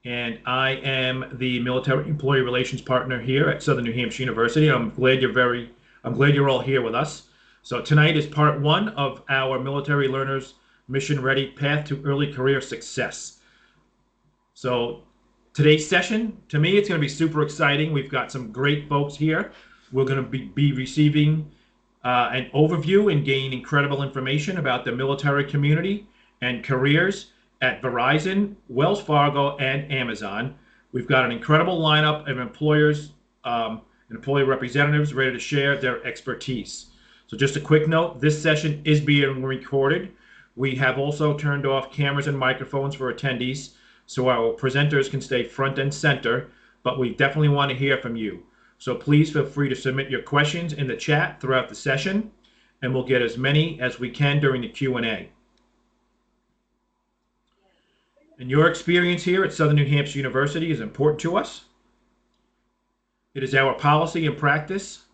and I am the military employee relations partner here at Southern New Hampshire University. I'm glad you're all here with us. So tonight is part one of our military learners mission ready path to early career success. So today's session, to me, it's going to be super exciting. We've got some great folks here. We're going to be receiving an overview and gain incredible information about the military community and careers at Verizon, Wells Fargo, and Amazon. We've got an incredible lineup of employers and employee representatives ready to share their expertise. So just a quick note, this session is being recorded. We have also turned off cameras and microphones for attendees so our presenters can stay front and center, but we definitely want to hear from you. So please feel free to submit your questions in the chat throughout the session, and we'll get as many as we can during the Q&A. And your experience here at Southern New Hampshire University is important to us. It is our policy and practice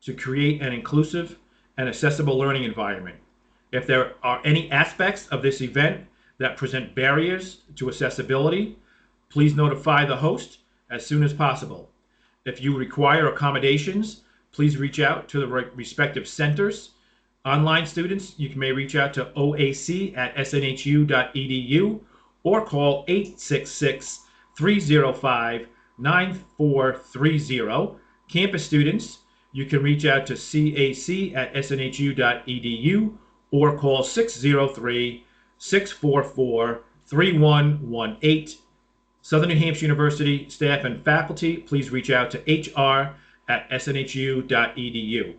to create an inclusive and accessible learning environment. If there are any aspects of this event that present barriers to accessibility, please notify the host as soon as possible. If you require accommodations, please reach out to the respective centers. Online students, you may reach out to oac@snhu.edu or call 866-305-9430. Campus students, you can reach out to cac@snhu.edu or call 603-644-3118. Southern New Hampshire University staff and faculty, please reach out to hr@snhu.edu.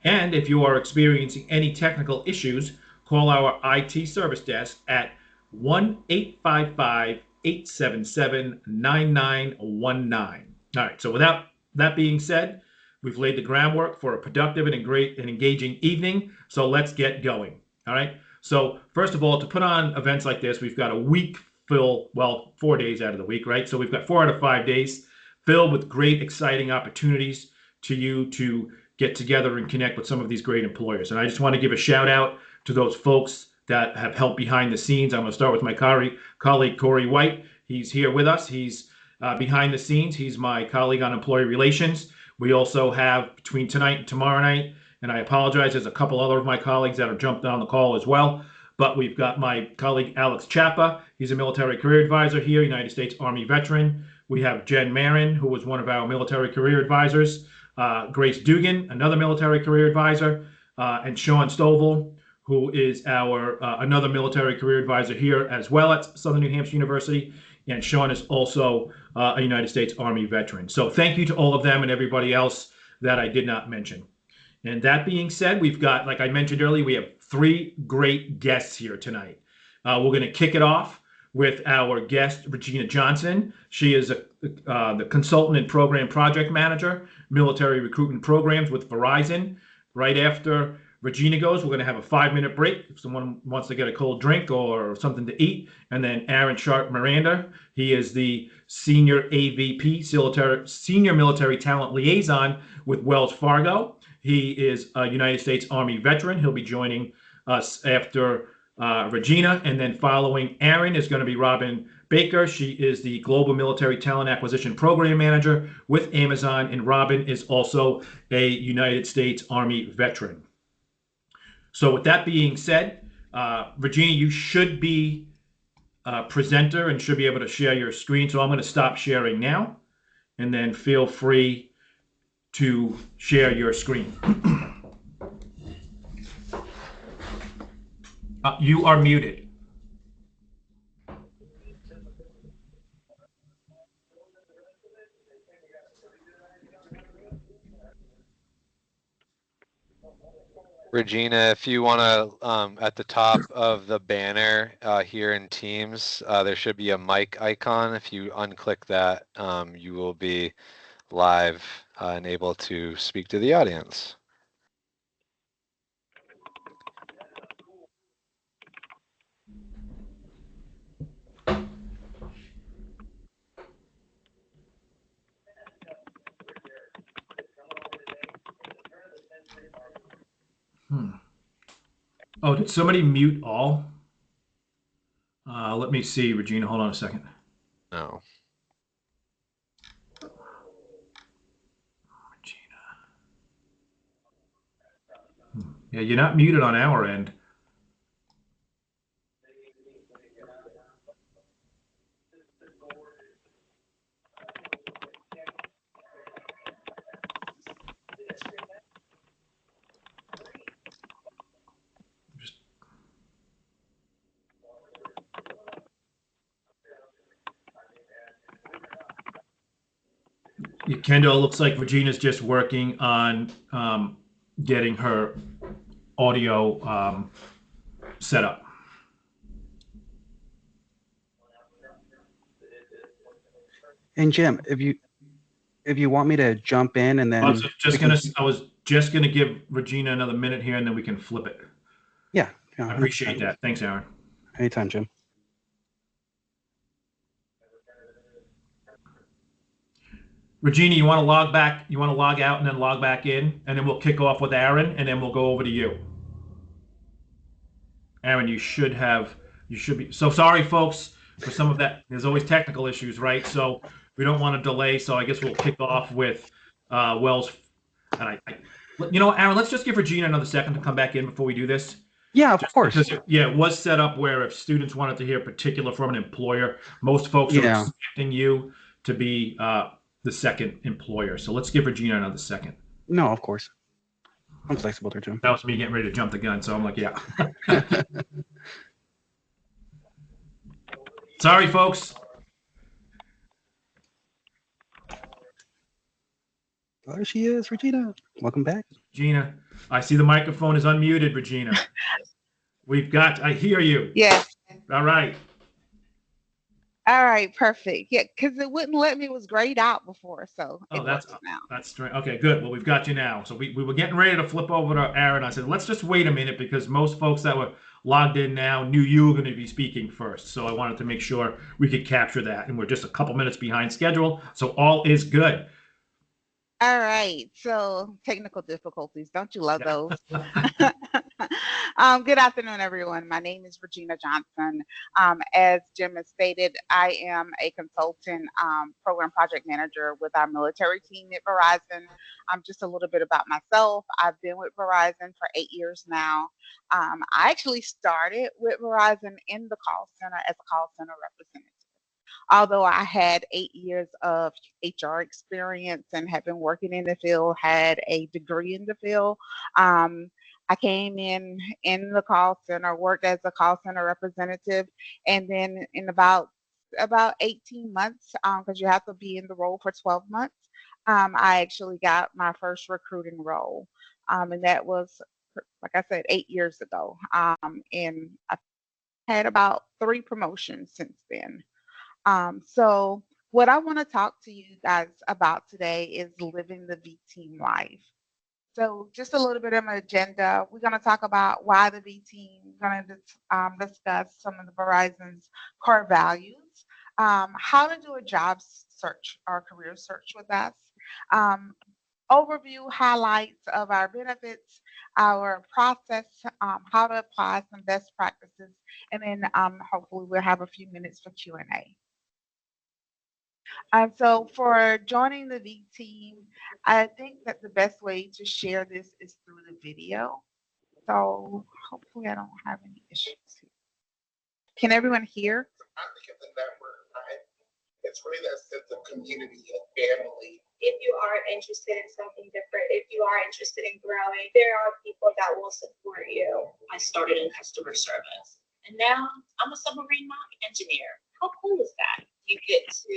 And if you are experiencing any technical issues, call our IT service desk at 1-855-877-9919. All right, so without that being said, we've laid the groundwork for a productive and great and engaging evening, so let's get going. All right, so first of all, to put on events like this, we've got a week filled, well, 4 days out of the week, right? So we've got 4 out of 5 days filled with great, exciting opportunities to you to get together and connect with some of these great employers. And I just want to give a shout out to those folks that have helped behind the scenes. I'm going to start with my colleague, Corey White. He's here with us. He's behind the scenes. He's my colleague on employee relations. We also have between tonight and tomorrow night, and I apologize, there's a couple other of my colleagues that have jumped on the call as well. But we've got my colleague, Alex Chapa. He's a military career advisor here, United States Army veteran. We have Jen Marin, who was one of our military career advisors. Grace Dugan, another military career advisor. And Sean Stovall, who is our another military career advisor here as well at Southern New Hampshire University. And Sean is also a United States Army veteran. So thank you to all of them and everybody else that I did not mention. And that being said, we've got, like I mentioned earlier, we have 3 great guests here tonight. We're going to kick it off with our guest, Regina Johnson. She is the consultant and program project manager, military recruitment programs with Verizon. Right after Regina goes, we're going to have a 5-minute break if someone wants to get a cold drink or something to eat. And then Aaron Sharp Miranda, he is the senior AVP, senior military talent liaison with Wells Fargo. He is a United States Army veteran. He'll be joining us after Regina. And then following Aaron is going to be Robin Baker. She is the Global Military Talent Acquisition Program Manager with Amazon. And Robin is also a United States Army veteran. So with that being said, Regina, you should be a presenter and should be able to share your screen. So I'm going to stop sharing now, and then feel free to share your screen. You are muted. Regina, if you want to, at the top of the banner here in Teams, there should be a mic icon. If you unclick that, you will be live and able to speak to the audience. Oh, did somebody mute all? Let me see, Regina, hold on a second. No. Yeah, you're not muted on our end. Yeah, Kendall, looks like Regina's just working on getting her audio set up. And Jim, if you want me to jump in and I was then just gonna give Regina another minute here, and then we can flip it. yeah, I appreciate that. Thanks, Aaron. Anytime, Jim. Regina, you want to log back? You want to log out and then log back in, and then we'll kick off with Aaron, and then we'll go over to you. Aaron, you should be. So sorry, folks, for some of that. There's always technical issues, right? So we don't want to delay. So I guess we'll kick off with Wells. And you know, Aaron, let's just give Regina another second to come back in before we do this. Yeah, of course. Because it was set up where if students wanted to hear particular from an employer, most folks are expecting you to be the second employer. So let's give Regina another second. No, of course. I'm flexible there, Jim. That was me getting ready to jump the gun, so I'm like, yeah. Sorry, folks. There she is, Regina. Welcome back. Regina, I see the microphone is unmuted, Regina. I hear you. Yes. All right. All right, perfect. Yeah, because it wouldn't let me. It was grayed out before, so it works now. That's strange. Okay, good. Well, we've got you now. So we were getting ready to flip over to Aaron. I said, let's just wait a minute because most folks that were logged in now knew you were going to be speaking first. So I wanted to make sure we could capture that. And we're just a couple minutes behind schedule. So all is good. All right. So technical difficulties. Don't you love those? Good afternoon, everyone. My name is Regina Johnson. As Jim has stated, I am a consultant program project manager with our military team at Verizon. Just a little bit about myself. I've been with Verizon for 8 years now. I actually started with Verizon in the call center as a call center representative. Although I had 8 years of HR experience and had been working in the field, had a degree in the field, I came in the call center, worked as a call center representative, and then in about 18 months, because you have to be in the role for 12 months, I actually got my first recruiting role, and that was, like I said, 8 years ago, and I've had about 3 promotions since then. So what I want to talk to you guys about today is living the V team life. So just a little bit of an agenda. We're going to talk about why the V team. We're going to discuss some of the Verizon's core values, how to do a job search or career search with us, overview highlights of our benefits, our process, how to apply some best practices, and then hopefully we'll have a few minutes for Q&A. So for joining the V team, I think that the best way to share this is through the video. So hopefully I don't have any issues here. Can everyone hear? It's really that sense of community and family. If you are interested in something different, if you are interested in growing, there are people that will support you. I started in customer service, and now I'm a submarine engineer. How cool is that? You get to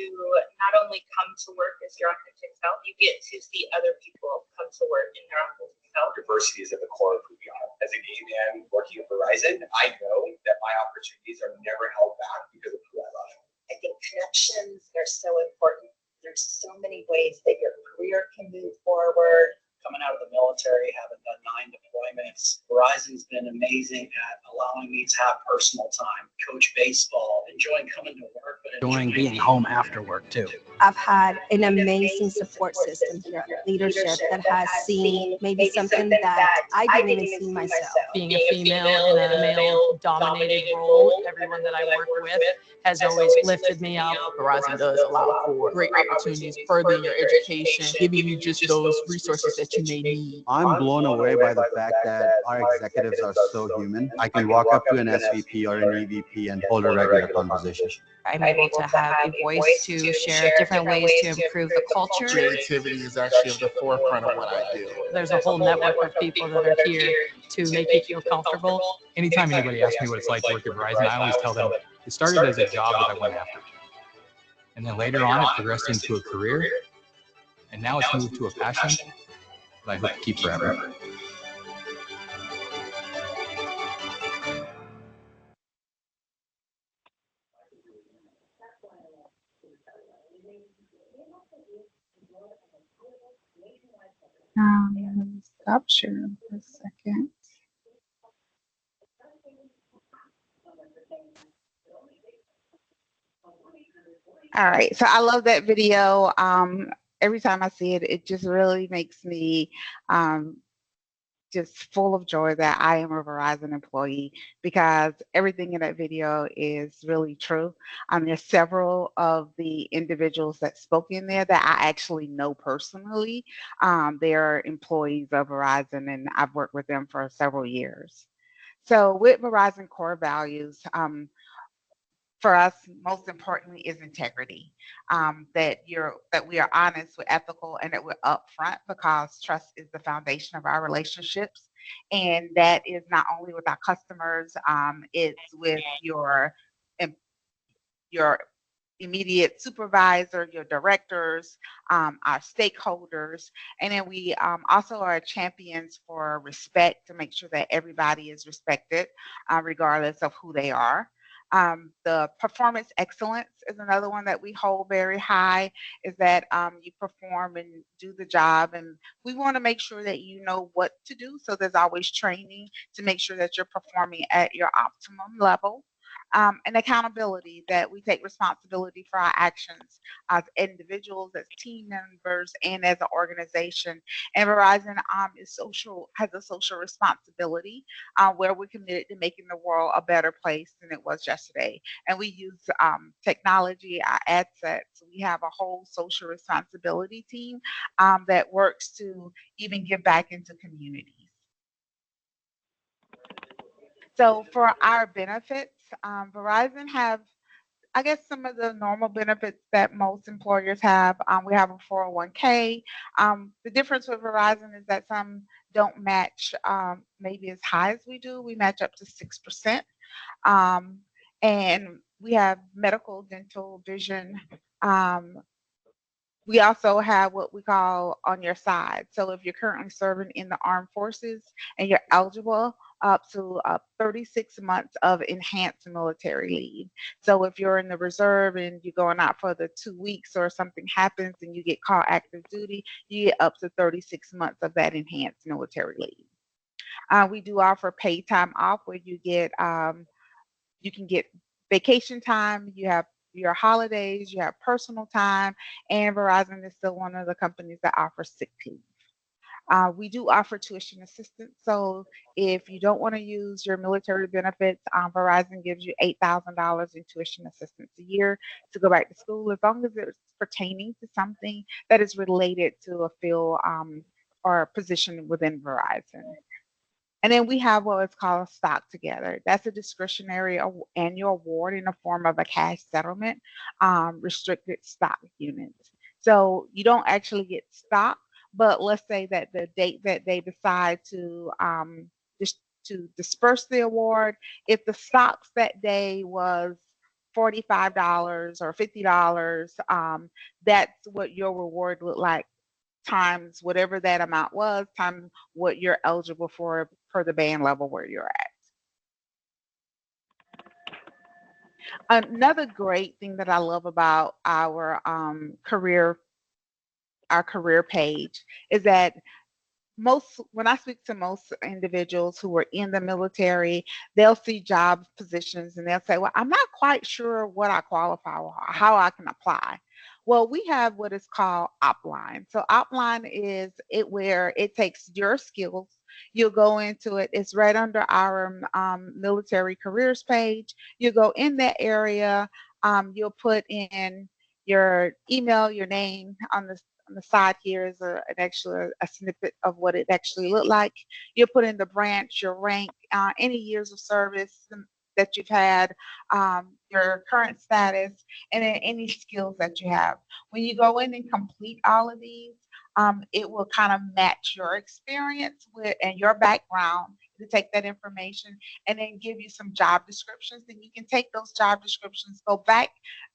not only come to work as your authentic self, you get to see other people come to work in their authentic self. Diversity is at the core of who we are. As a gay man working at Verizon, I know that my opportunities are never held back because of who I love. I think connections are so important. There's so many ways that your career can move forward. Coming out of the military, having done 9 deployments, Verizon's been amazing at allowing me to have personal time, coach baseball, enjoying coming to work, but Enjoying being home after work too. I've had an amazing support system here, leadership that has seen maybe something that I didn't even see myself. Being a female in a male-dominated role, everyone that I work with has always lifted me up. Verizon does allow for great opportunities, furthering your education, giving you just those resources that you may need. I'm blown away by the fact that our executives are so human. I can walk up to an SVP or an EVP and hold a regular conversation. I'm able to have a voice to share different ways to improve the culture. Creativity is actually at the forefront of what I do. There's a whole network of people that are here to make you feel comfortable. Anytime anybody asks me what it's like to work at Verizon, I always tell them it started as a job that I went after. And then later on, it progressed into a career. And now it's moved to a passion that I hope to keep forever. Let me stop sharing for a second. All right, so I love that video. Every time I see it, it just really makes me just full of joy that I am a Verizon employee, because everything in that video is really true. There's several of the individuals that spoke in there that I actually know personally. They're employees of Verizon, and I've worked with them for several years. So with Verizon core values, for us, most importantly, is integrity. That we are honest, we're ethical, and that we're upfront, because trust is the foundation of our relationships. And that is not only with our customers, it's with your immediate supervisor, your directors, our stakeholders. And then we also are champions for respect, to make sure that everybody is respected, regardless of who they are. The performance excellence is another one that we hold very high, is that you perform and do the job, and we want to make sure that you know what to do. So there's always training to make sure that you're performing at your optimum level. And accountability, that we take responsibility for our actions as individuals, as team members, and as an organization. And Verizon has a social responsibility, where we're committed to making the world a better place than it was yesterday. And we use technology, our assets. We have a whole social responsibility team that works to even give back into communities. So for our benefits, Verizon have, I guess, some of the normal benefits that most employers have. We have a 401k. The difference with Verizon is that some don't match maybe as high as we do. We match up to 6%. And we have medical, dental, vision. We also have what we call on your side. So if you're currently serving in the armed forces and you're eligible, up to 36 months of enhanced military leave. So if you're in the reserve and you're going out for the 2 weeks, or something happens and you get called active duty, you get up to 36 months of that enhanced military leave. We do offer paid time off, where you can get vacation time, you have your holidays, you have personal time, and Verizon is still one of the companies that offers sick leave. We do offer tuition assistance. So if you don't want to use your military benefits, Verizon gives you $8,000 in tuition assistance a year to go back to school, as long as it's pertaining to something that is related to a field or a position within Verizon. And then we have what is called a stock together. That's a discretionary annual award in the form of a cash settlement, restricted stock units. So you don't actually get stock, but let's say that the date that they decide to disperse the award, if the stocks that day was $45 or $50, that's what your reward looked like, times whatever that amount was, times what you're eligible for per the band level where you're at. Another great thing that I love about our career page is that when I speak to most individuals who are in the military, they'll see job positions and they'll say, "Well, I'm not quite sure what I qualify or how I can apply." Well, we have what is called Opline. So Opline is it where it takes your skills. You'll go into it. It's right under our military careers page. You go in that area. You'll put in your email, your name on the side here is a snippet of what it actually looked like. You'll put in the branch, your rank, any years of service that you've had, your current status, and then any skills that you have. When you go in and complete all of these, it will kind of match your experience with and your background to take that information and then give you some job descriptions. Then you can take those job descriptions, go back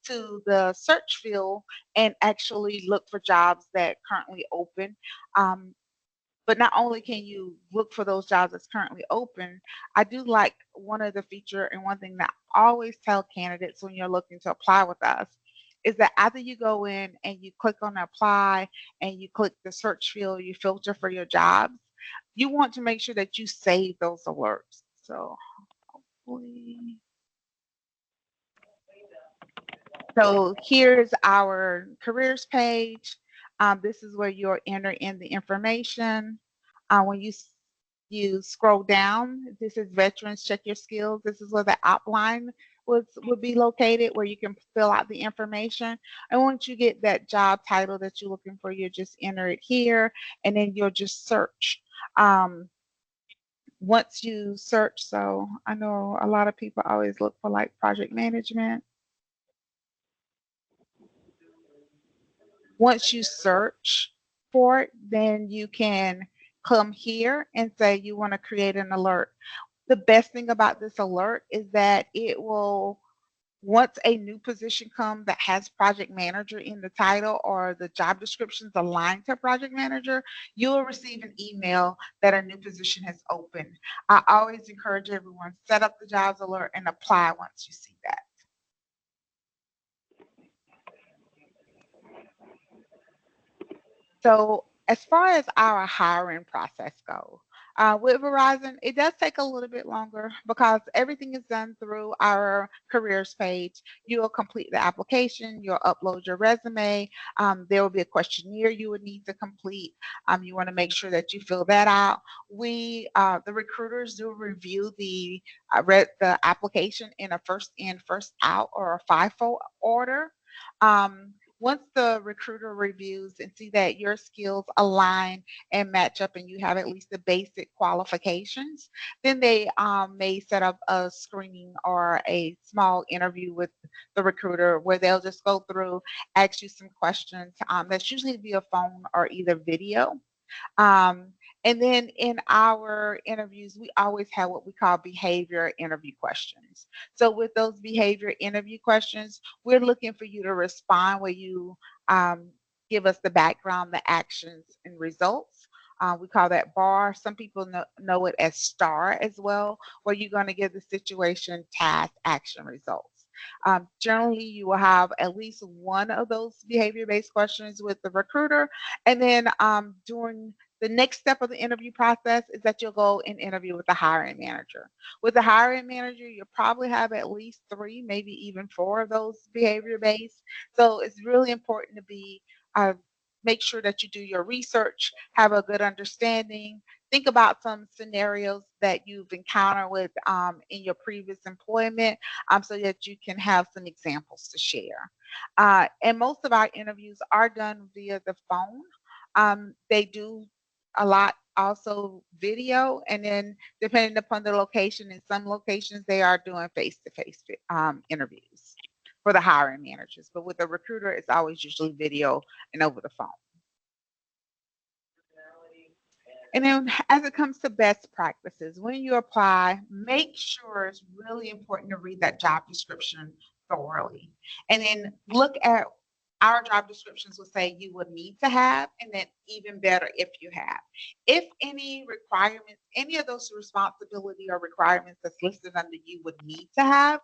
to the search field and actually look for jobs that currently open. Um, but not only can you look for those jobs that's currently open, I do like one of the feature and one thing that I always tell candidates when you're looking to apply with us is that after you go in and you click on apply and you click the search field, you filter for your jobs, you want to make sure that you save those alerts. So hopefully So here's our careers page. This is where you'll enter in the information. When you scroll down, this is veterans, check your skills. This is where the outline would be located where you can fill out the information. And once you get that job title that you're looking for, you just enter it here and then you'll just search. Once you search, so I know a lot of people always look for like project management. Once you search for it, then you can come here and say you want to create an alert. The best thing about this alert is that it will, once a new position comes that has project manager in the title or the job descriptions aligned to project manager, you'll receive an email that a new position has opened. I always encourage everyone, set up the jobs alert and apply once you see that. So as far as our hiring process goes, with Verizon, it does take a little bit longer because everything is done through our careers page. You'll complete the application, you'll upload your resume. There will be a questionnaire you would need to complete. You want to make sure that you fill that out. The recruiters do review the application in a first in, first out, or a FIFO order. Once the recruiter reviews and see that your skills align and match up and you have at least the basic qualifications, then they may set up a screening or a small interview with the recruiter where they'll just go through, ask you some questions. That's usually via phone or either video. Um, and then in our interviews, we always have what we call behavior interview questions. So with those behavior interview questions, we're looking for you to respond where you give us the background, the actions, and results. We call that BAR. Some people know it as STAR as well, where you're going to give the situation, task, action, results. Generally, you will have at least one of those behavior-based questions with the recruiter, and then during the next step of the interview process is that you'll go and interview with the hiring manager. With the hiring manager, you'll probably have at least 3, maybe even 4 of those behavior-based. So it's really important to make sure that you do your research, have a good understanding, think about some scenarios that you've encountered with in your previous employment so that you can have some examples to share. And most of our interviews are done via the phone. They do a lot also video, and then depending upon the location, in some locations they are doing face-to-face interviews for the hiring managers. But with the recruiter, it's always usually video and over the phone. And then as it comes to best practices, when you apply, make sure it's really important to read that job description thoroughly. And then look at our job descriptions will say you would need to have, and then even better if you have. If any requirements, any of those responsibility or requirements that's listed under you would need to have,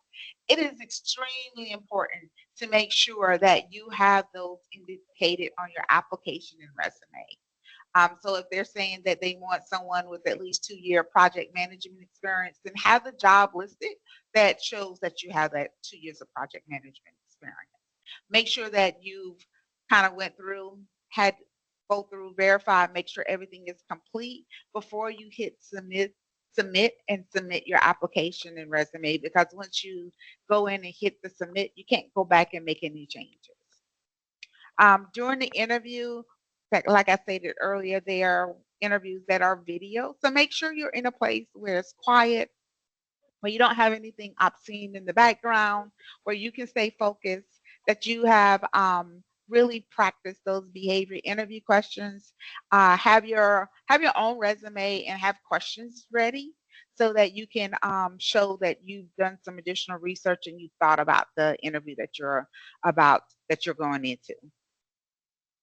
it is extremely important to make sure that you have those indicated on your application and resume. So if they're saying that they want someone with at least 2-year project management experience, then have the job listed that shows that you have that 2 years of project management experience. Make sure that you've kind of went through, had go through, verify, make sure everything is complete before you hit submit your application and resume, because once you go in and hit the submit, you can't go back and make any changes. During the interview, like I stated earlier, there are interviews that are video. So make sure you're in a place where it's quiet, where you don't have anything obscene in the background, where you can stay focused, that you have really practiced those behavior interview questions. Have your own resume and have questions ready so that you can show that you've done some additional research and you've thought about the interview that you're going into.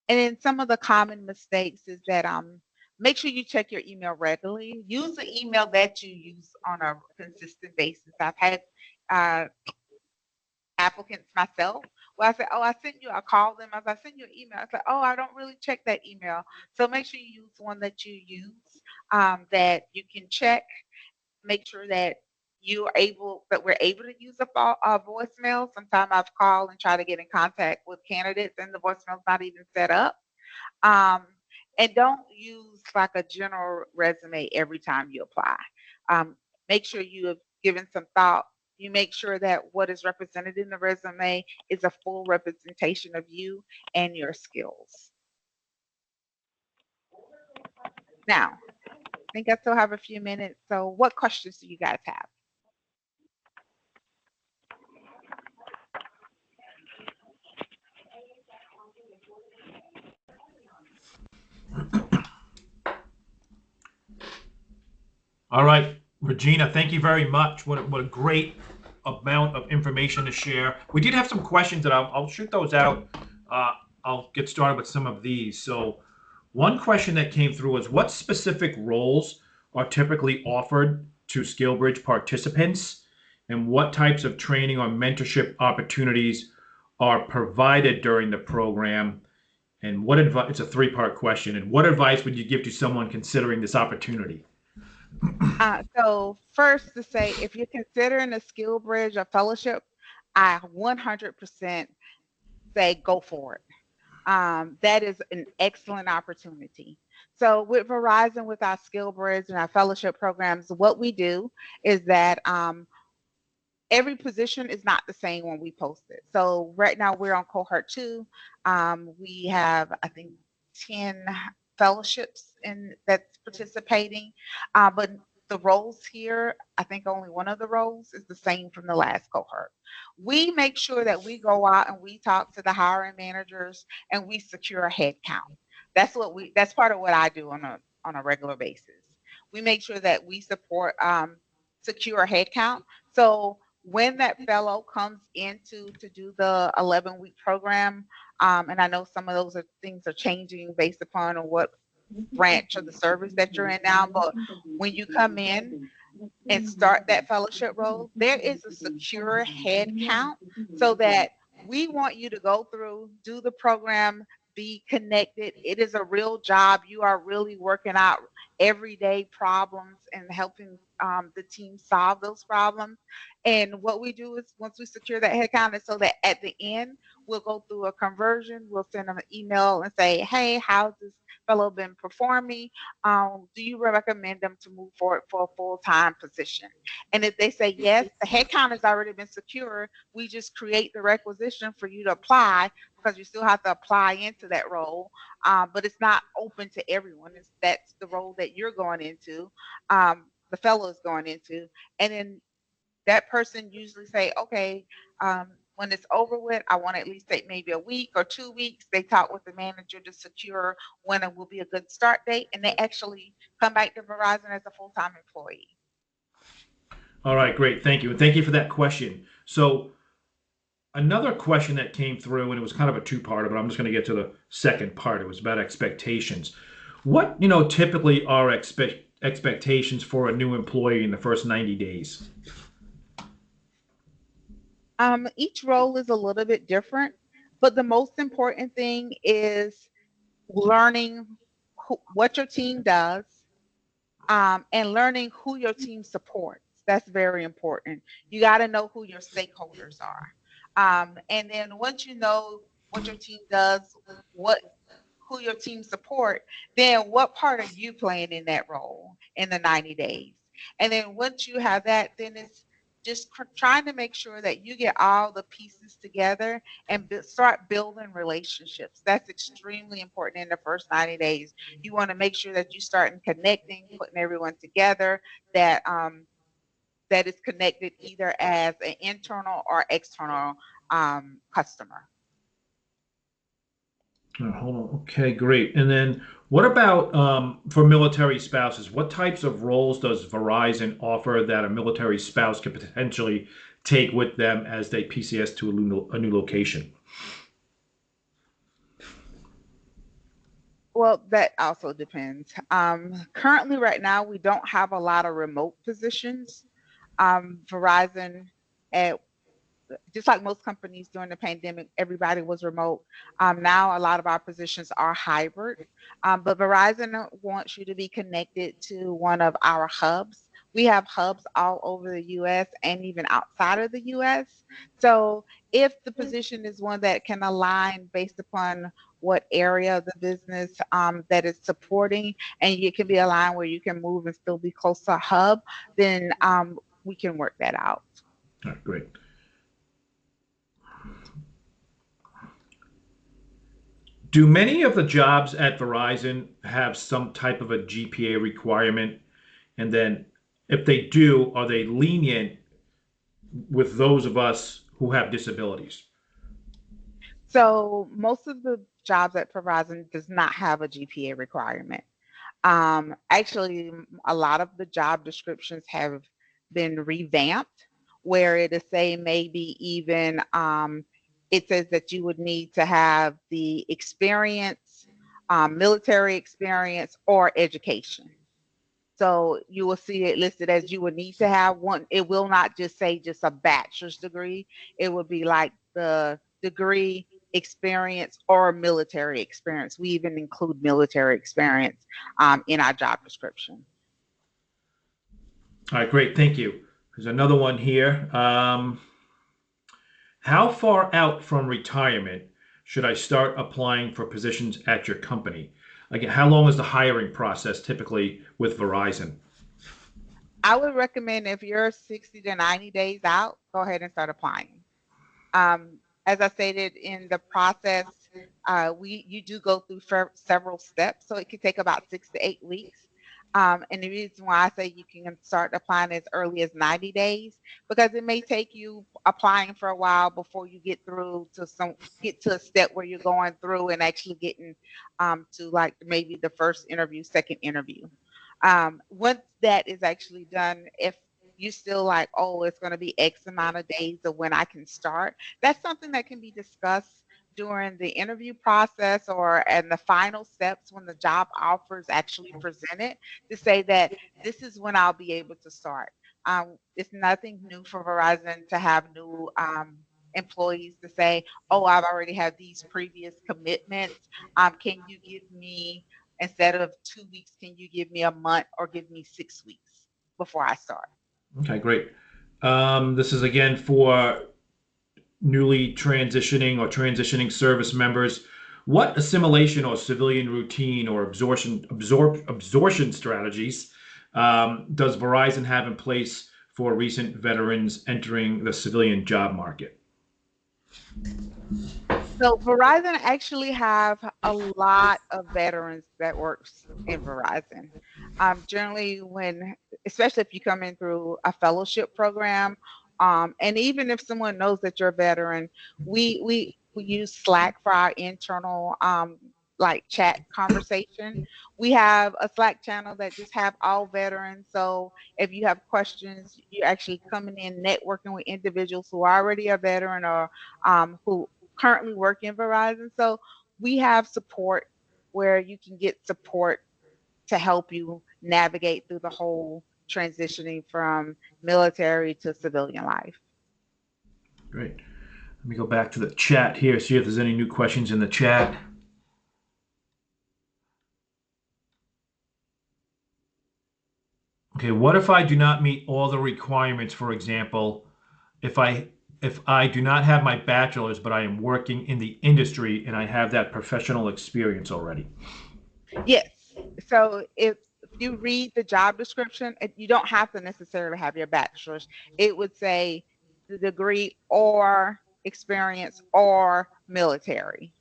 And then some of the common mistakes is that make sure you check your email regularly. Use the email that you use on a consistent basis. I've had applicants myself where I said, oh, I sent you, I called them, as I sent you an email. I said, oh, I don't really check that email. So make sure you use one that you use that you can check. Make sure that we're able to use a voicemail. Sometimes I've called and tried to get in contact with candidates and the voicemail's not even set up. And don't use like a general resume every time you apply. Make sure you have given some thought. You make sure that what is represented in the resume is a full representation of you and your skills. Now, I think I still have a few minutes. So what questions do you guys have? All right, Regina, thank you very much. What a great amount of information to share. We did have some questions that I'll shoot those out. I'll get started with some of these. So one question that came through was, what specific roles are typically offered to SkillBridge participants, and what types of training or mentorship opportunities are provided during the program? And what advice, it's a 3-part question, and what advice would you give to someone considering this opportunity? So first to say, if you're considering a SkillBridge or fellowship, I 100% say go for it. That is an excellent opportunity. So with Verizon, with our SkillBridge and our fellowship programs, what we do is that every position is not the same when we post it. So right now we're on cohort 2. We have, I think, 10 fellowships that's participating, but the roles here, I think only one of the roles is the same from the last cohort. We make sure that we go out and we talk to the hiring managers and we secure a head count. That's part of what I do on a regular basis. We make sure that we support secure a head count. So when that fellow comes into to do the 11-week program, and I know some of those things are changing based upon what branch of the service that you're in now, but when you come in and start that fellowship role, there is a secure head count so that we want you to go through, do the program, be connected. It is a real job. You are really working out everyday problems and helping the team solve those problems. And what we do is once we secure that head count, is so that at the end, we'll go through a conversion. We'll send them an email and say, hey, how's this fellow been performing? Do you recommend them to move forward for a full-time position? And if they say yes, the headcount has already been secured. We just create the requisition for you to apply, because you still have to apply into that role, but it's not open to everyone. That's the role that you're going into, the fellow is going into, and then that person usually say, okay, when it's over with, I want to at least take maybe a week or 2 weeks. They talk with the manager to secure when it will be a good start date, and they actually come back to Verizon as a full-time employee. All right, great. Thank you. And thank you for that question. So another question that came through, and it was kind of a 2-parter, but I'm just going to get to the second part. It was about expectations. What, typically are expectations for a new employee in the first 90 days? Each role is a little bit different, but the most important thing is learning what your team does, and learning who your team supports. That's very important. You got to know who your stakeholders are. And then once you know what your team does, what who your team support, then what part are you playing in that role in the 90 days? And then once you have that, then it's just trying to make sure that you get all the pieces together and start building relationships. That's extremely important in the first 90 days. You want to make sure that you start connecting, putting everyone together that that is connected either as an internal or external customer. Hold on. Okay, great. And then what about for military spouses? What types of roles does Verizon offer that a military spouse could potentially take with them as they PCS to a new location? Well, that also depends. Currently, right now, we don't have a lot of remote positions. Verizon, at just like most companies during the pandemic, everybody was remote. Now, a lot of our positions are hybrid, but Verizon wants you to be connected to one of our hubs. We have hubs all over the US and even outside of the US. So, if the position is one that can align based upon what area of the business that is supporting, and it can be aligned where you can move and still be close to a hub, then we can work that out. All right, great. Do many of the jobs at Verizon have some type of a GPA requirement? And then if they do, are they lenient with those of us who have disabilities? So most of the jobs at Verizon does not have a GPA requirement. Actually, a lot of the job descriptions have been revamped where it is saying maybe even it says that you would need to have the experience, military experience, or education. So you will see it listed as you would need to have one. It will not just say just a bachelor's degree. It would be like the degree, experience, or military experience. We even include military experience in our job description. All right, great. Thank you. There's another one here. How far out from retirement should I start applying for positions at your company? Again, how long is the hiring process typically with Verizon? I would recommend if you're 60 to 90 days out, go ahead and start applying. As I stated in the process, you do go through several steps, so it can take about 6 to 8 weeks. And the reason why I say you can start applying as early as 90 days, because it may take you applying for a while before you get to a step where you're going through and actually getting to like maybe the first interview, second interview. Once that is actually done, if you still like, oh, it's going to be X amount of days of when I can start, that's something that can be discussed during the interview process or in the final steps when the job offer is actually presented to say that this is when I'll be able to start. It's nothing new for Verizon to have new employees to say, oh, I've already had these previous commitments. Can you give me, instead of 2 weeks, can you give me a month or give me 6 weeks before I start? Okay, great. This is again for newly transitioning service members. What assimilation or civilian routine or absorption strategies does Verizon have in place for recent veterans entering the civilian job market? So Verizon actually have a lot of veterans that works in Verizon. Generally, especially if you come in through a fellowship program, and even if someone knows that you're a veteran, we use Slack for our internal like chat conversation. We have a Slack channel that just have all veterans. So if you have questions, you're actually coming in networking with individuals who are already a veteran or who currently work in Verizon. So we have support where you can get support to help you navigate through the whole transitioning from military to civilian life. Great. Let me go back to the chat here, see if there's any new questions in the chat. Okay, what if I do not meet all the requirements? For example, if I do not have my bachelor's, but I am working in the industry and I have that professional experience already. Yes. So if you read the job description, you don't have to necessarily have your bachelor's. It would say the degree or experience or military.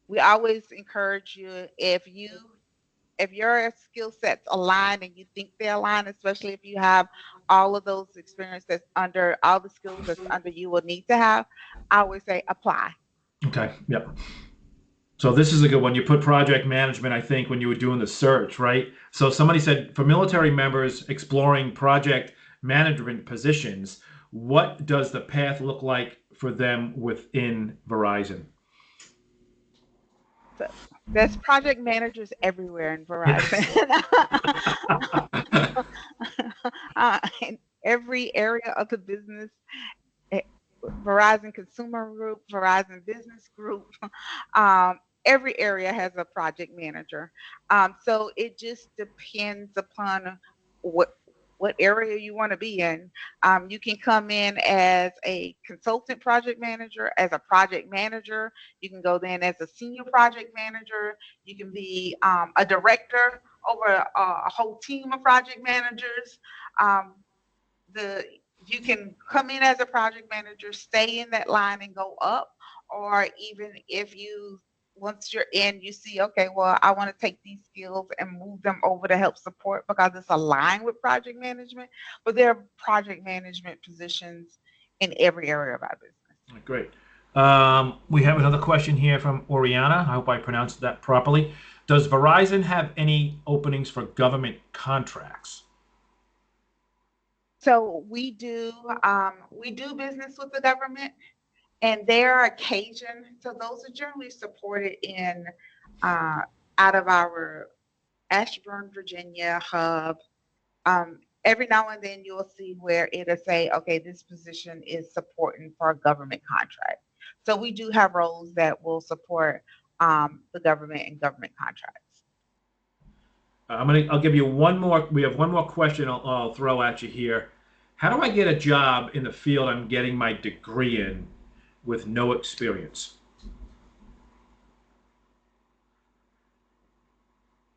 We always encourage you if your skill sets align and you think they align, especially if you have all of those experience that's under all the skills that's under you will need to have, I always say apply. Okay, yep. So this is a good one. You put project management, I think, when you were doing the search, right? So somebody said for military members exploring project management positions, what does the path look like for them within Verizon? So there's project managers everywhere in Verizon. In every area of the business, eh, Verizon Consumer Group, Verizon Business Group, every area has a project manager. So it just depends upon what what area you want to be in. You can come in as a consultant project manager, as a project manager. You can go then as a senior project manager. You can be a director over a whole team of project managers. Um, the you can come in as a project manager, stay in that line and go up, or even if you once you're in, you see, okay, well, I want to take these skills and move them over to help support because it's aligned with project management. But there are project management positions in every area of our business. Great. We have another question here from Oriana. I hope I pronounced that properly. Does Verizon have any openings for government contracts? So we do business with the government, and there are occasions. So those are generally supported in uh, out of our Ashburn, Virginia hub. Every now and then you'll see where it'll say, okay, this position is supporting for a government contract. So we do have roles that will support the government and government contracts. I'll give you one more. We have one more question I'll throw at you here. How do I get a job in the field I'm getting my degree in with no experience?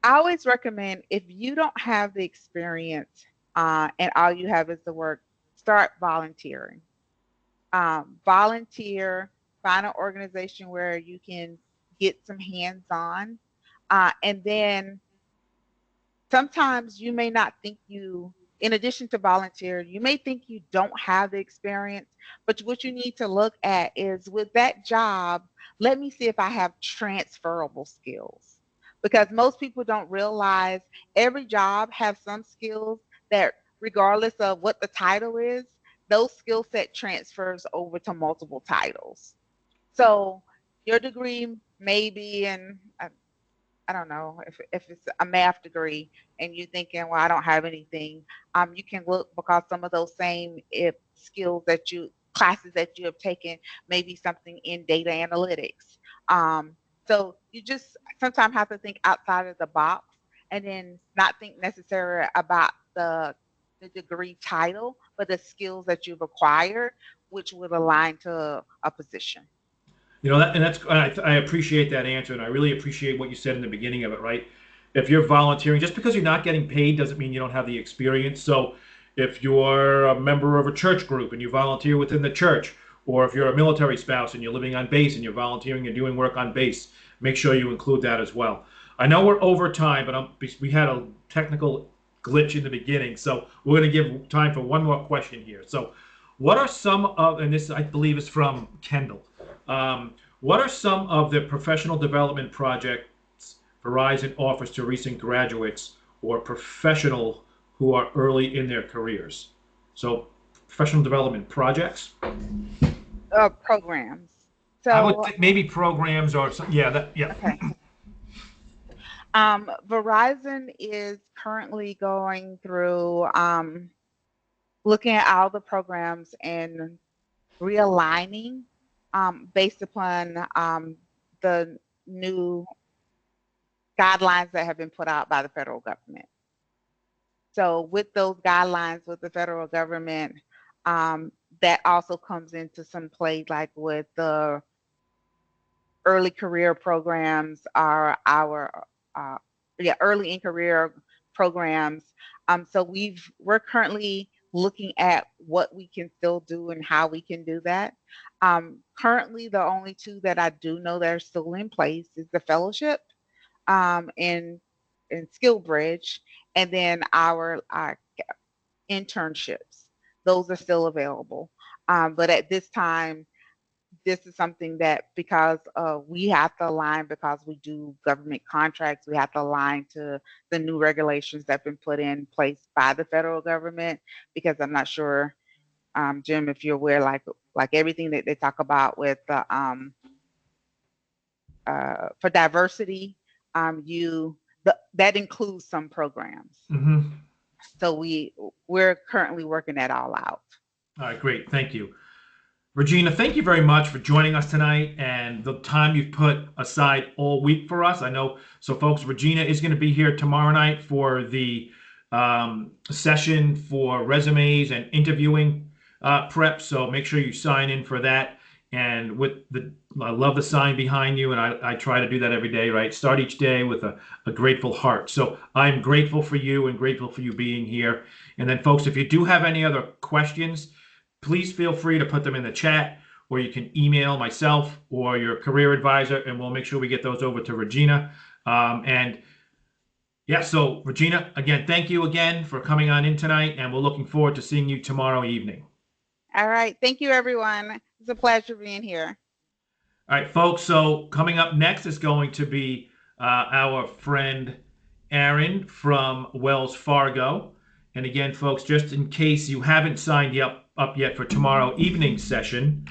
I always recommend if you don't have the experience and all you have is the work, start volunteering. Volunteer, find an organization where you can get some hands on. And then sometimes you may not think in addition to volunteer, you may think you don't have the experience, but what you need to look at is with that job, let me see if I have transferable skills. Because most people don't realize every job has some skills that, regardless of what the title is, those skill set transfers over to multiple titles. So your degree may be in I don't know if it's a math degree and you're thinking, well, I don't have anything. You can look because some of those same if skills that you classes that you have taken, maybe something in data analytics. So you just sometimes have to think outside of the box and then not think necessarily about the degree title, but the skills that you've acquired, which would align to a position. You know that, and I appreciate that answer, and I really appreciate what you said in the beginning of it. Right? If you're volunteering, just because you're not getting paid doesn't mean you don't have the experience. So, if you're a member of a church group and you volunteer within the church, or if you're a military spouse and you're living on base and you're volunteering and doing work on base, make sure you include that as well. I know we're over time, but we had a technical glitch in the beginning, so we're going to give time for one more question here. So, what are some of, and this I believe is from Kendall. What are some of the professional development projects Verizon offers to recent graduates or professional who are early in their careers? So, professional development projects? Programs. I would So think maybe programs or some, yeah. okay. Verizon is currently going through looking at all the programs and realigning based upon the new guidelines that have been put out by the federal government. So with those guidelines with the federal government, that also comes into some play, like with the early career programs are our early in career programs. So we're currently looking at what we can still do and how we can do that. Currently, the only two that I do know that are still in place is the fellowship in Skill Bridge, and then our internships. Those are still available. But at this time, this is something that because we have to align, because we do government contracts, we have to align to the new regulations that have been put in place by the federal government. Because I'm not sure, Jim, if you're aware, like everything that they talk about with the for diversity, that includes some programs. Mm-hmm. So we're currently working that all out. All right, great. Thank you. Regina, thank you very much for joining us tonight and the time you've put aside all week for us. I know, so folks, Regina is going to be here tomorrow night for the session for resumes and interviewing prep. So make sure you sign in for that. And I love the sign behind you, and I try to do that every day, right? Start each day with a grateful heart. So I'm grateful for you and grateful for you being here. And then, folks, if you do have any other questions, please feel free to put them in the chat, or you can email myself or your career advisor, and we'll make sure we get those over to Regina. So Regina, again, thank you again for coming on in tonight, and we're looking forward to seeing you tomorrow evening. All right. Thank you, everyone. It's a pleasure being here. All right, folks. So coming up next is going to be our friend Aaron from Wells Fargo. And again, folks, just in case you haven't signed up yet for tomorrow evening's session,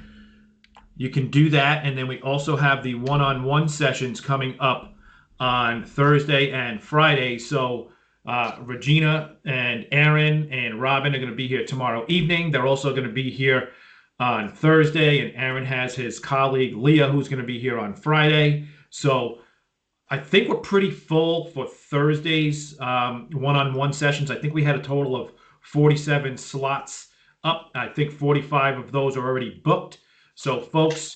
you can do that. And then we also have the one-on-one sessions coming up on Thursday and Friday. So Regina and Aaron and Robin are going to be here tomorrow evening. They're also going to be here on Thursday. And Aaron has his colleague, Leah, who's going to be here on Friday. So I think we're pretty full for Thursday's one-on-one sessions. I think we had a total of 47 slots up. I think 45 of those are already booked. So, folks,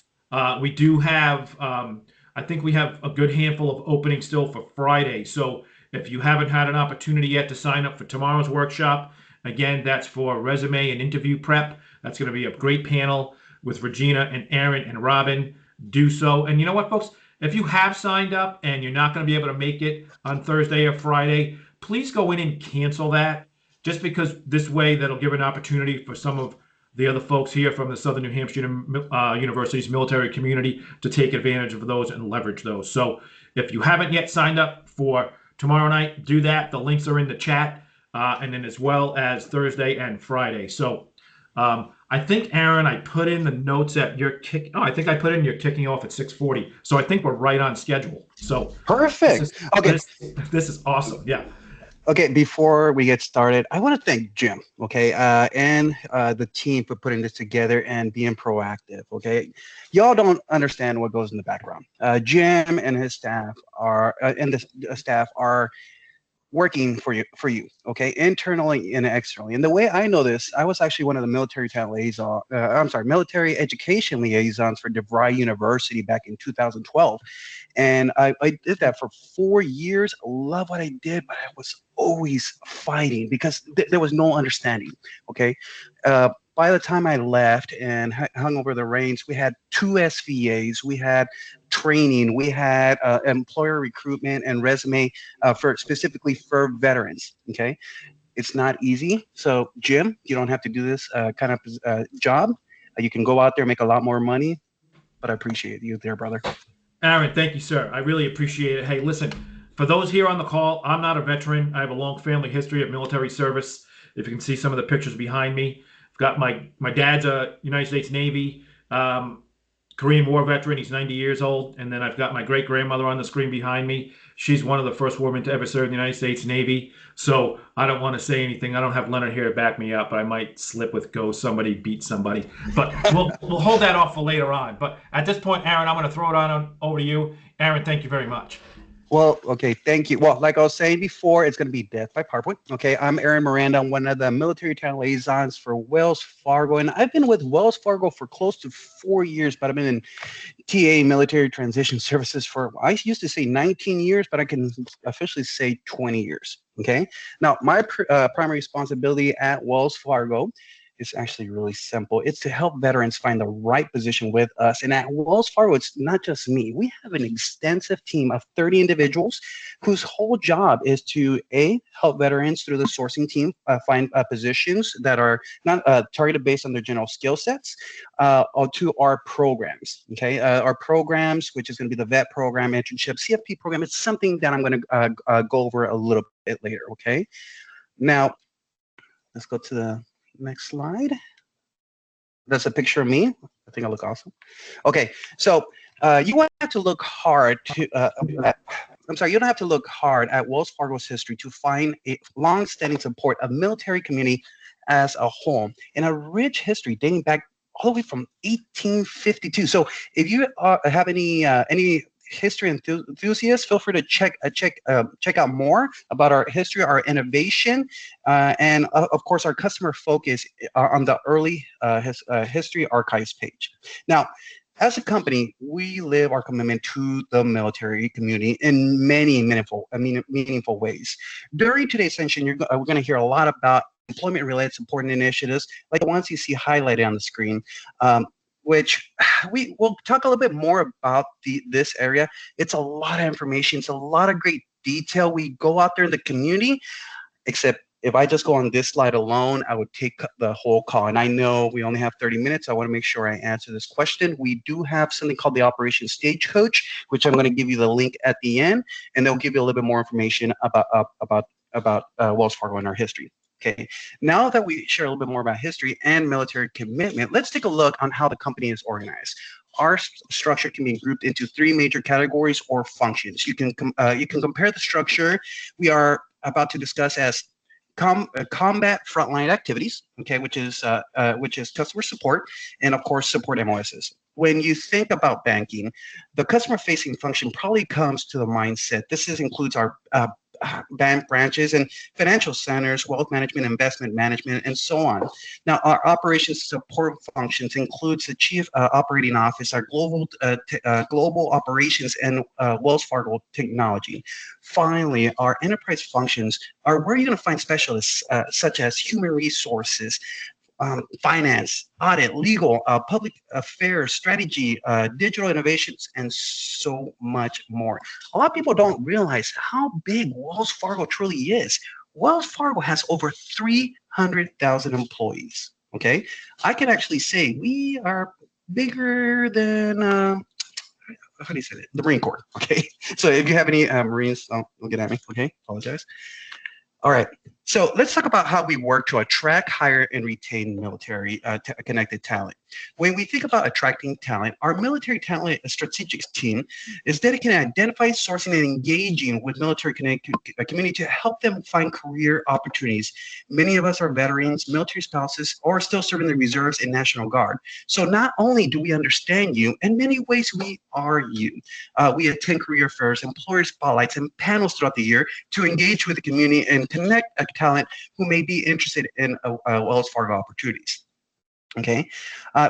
we do have, I think we have a good handful of openings still for Friday. So if you haven't had an opportunity yet to sign up for tomorrow's workshop, again, that's for resume and interview prep. That's going to be a great panel with Regina and Aaron and Robin. Do so. And you know what, folks? If you have signed up and you're not going to be able to make it on Thursday or Friday, please go in and cancel that, just because this way that'll give an opportunity for some of the other folks here from the Southern New Hampshire University's military community to take advantage of those and leverage those. So if you haven't yet signed up for tomorrow night, do that. The links are in the chat, and then as well as Thursday and Friday. So I think, Aaron, I put in the notes that you're I think I put in you're kicking off at 6:40. So I think we're right on schedule. So perfect. This is awesome. Yeah. Okay, before we get started, I want to thank Jim, okay, and the team for putting this together and being proactive, okay? Y'all don't understand what goes in the background. Jim and his staff are, working for you, okay, internally and externally. And the way I know this, I was actually one of the military military education liaisons for DeVry University back in 2012. And I did that for 4 years. Love what I did, but I was always fighting because there was no understanding, okay? By the time I left and hung over the reins, we had 2 SVAs, we had training, we had employer recruitment and resume specifically for veterans, okay? It's not easy. So Jim, you don't have to do this kind of job. You can go out there, make a lot more money, but I appreciate you there, brother. Aaron, thank you, sir. I really appreciate it. Hey, listen, for those here on the call, I'm not a veteran. I have a long family history of military service. If you can see some of the pictures behind me, I've got my dad's a United States Navy Korean War veteran. He's 90 years old. And then I've got my great-grandmother on the screen behind me. She's one of the first women to ever serve in the United States Navy. So I don't want to say anything. I don't have Leonard here to back me up, but I might slip with go somebody beat somebody. But we'll hold that off for later on. But at this point, Aaron, I'm going to throw it over to you. Aaron, thank you very much. Well, okay, thank you. Well, like I was saying before, it's going to be Death by PowerPoint. Okay, I'm Aaron Miranda. I'm one of the military talent liaisons for Wells Fargo, and I've been with Wells Fargo for close to 4 years, but I've been in TA, military transition services, for, I used to say 19 years, but I can officially say 20 years. Okay, now my primary responsibility at Wells Fargo is actually really simple. It's to help veterans find the right position with us. And at Wells Fargo, it's not just me. We have an extensive team of 30 individuals whose whole job is to help veterans through the sourcing team find positions that are not targeted based on their general skill sets, or to our programs. Okay, our programs, which is going to be the vet program, internship, CFP program. It's something that I'm going to go over a little bit later. Okay, now let's go to the next slide. That's a picture of me. I think I look awesome. Okay, so you want to look hard to. I'm sorry, you don't have to look hard at Wells Fargo's history to find a long-standing support of military community as a whole, and a rich history dating back all the way from 1852. So, if you have any history enthusiasts, feel free to check out more about our history, our innovation, and of course our customer focus on the early history archives page. Now, as a company, we live our commitment to the military community in many meaningful ways. During today's session, we're going to hear a lot about employment-related support initiatives, like the ones you see highlighted on the screen, which we will talk a little bit more about this area. It's a lot of information. It's a lot of great detail. We go out there in the community, except if I just go on this slide alone, I would take the whole call. And I know we only have 30 minutes. I want to make sure I answer this question. We do have something called the Operation Stagecoach, which I'm going to give you the link at the end, and they'll give you a little bit more information about Wells Fargo and our history. Okay, now that we share a little bit more about history and military commitment, let's take a look on how the company is organized. Our structure can be grouped into three major categories or functions. You can compare the structure we are about to discuss as combat frontline activities, okay, which is customer support, and of course support MOSs. When you think about banking, the customer-facing function probably comes to the mindset. This includes our bank branches and financial centers, wealth management, investment management, and so on. Now, our operations support functions includes the chief operating office, our global operations, and Wells Fargo technology. Finally, our enterprise functions are where you're going to find specialists such as human resources, finance, audit, legal, public affairs, strategy, digital innovations, and so much more. A lot of people don't realize how big Wells Fargo truly is. Wells Fargo has over 300,000 employees. Okay, I can actually say we are bigger than how do you say it? The Marine Corps. Okay, so if you have any Marines, don't get at me. Okay, apologize. All right, so let's talk about how we work to attract, hire, and retain military connected talent. When we think about attracting talent, our military talent strategic team is dedicated to identifying, sourcing, and engaging with military connected community to help them find career opportunities. Many of us are veterans, military spouses, or still serving the reserves and National Guard. So not only do we understand you, in many ways we are you. We attend career fairs, employer spotlights, and panels throughout the year to engage with the community and connect a talent who may be interested in Wells Fargo opportunities. Okay,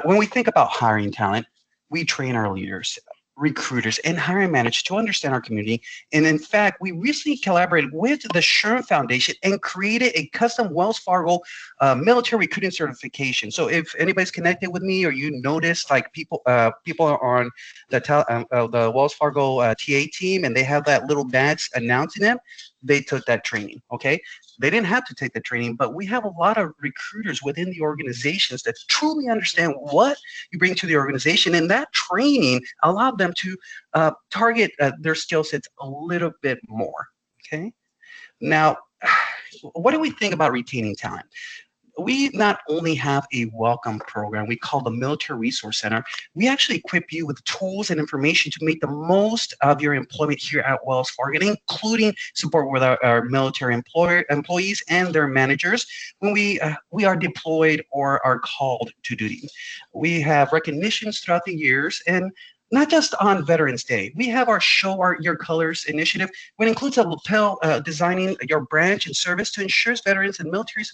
when we think about hiring talent, we train our leaders, recruiters, and hiring managers to understand our community. And in fact, we recently collaborated with the Sherman Foundation and created a custom Wells Fargo military recruiting certification. So if anybody's connected with me, or you notice like people are on the Wells Fargo TA team, and they have that little badge announcing them, they took that training. Okay, they didn't have to take the training, but we have a lot of recruiters within the organizations that truly understand what you bring to the organization, and that training allowed them to target their skill sets a little bit more. Okay, now what do we think about retaining talent? We not only have a welcome program we call the Military Resource Center, we actually equip you with tools and information to make the most of your employment here at Wells Fargo, including support with our military employees and their managers when we are deployed or are called to duty. We have recognitions throughout the years, and not just on Veterans Day. We have our Show Your Colors initiative, which includes a lapel designing your branch and service to ensure veterans and military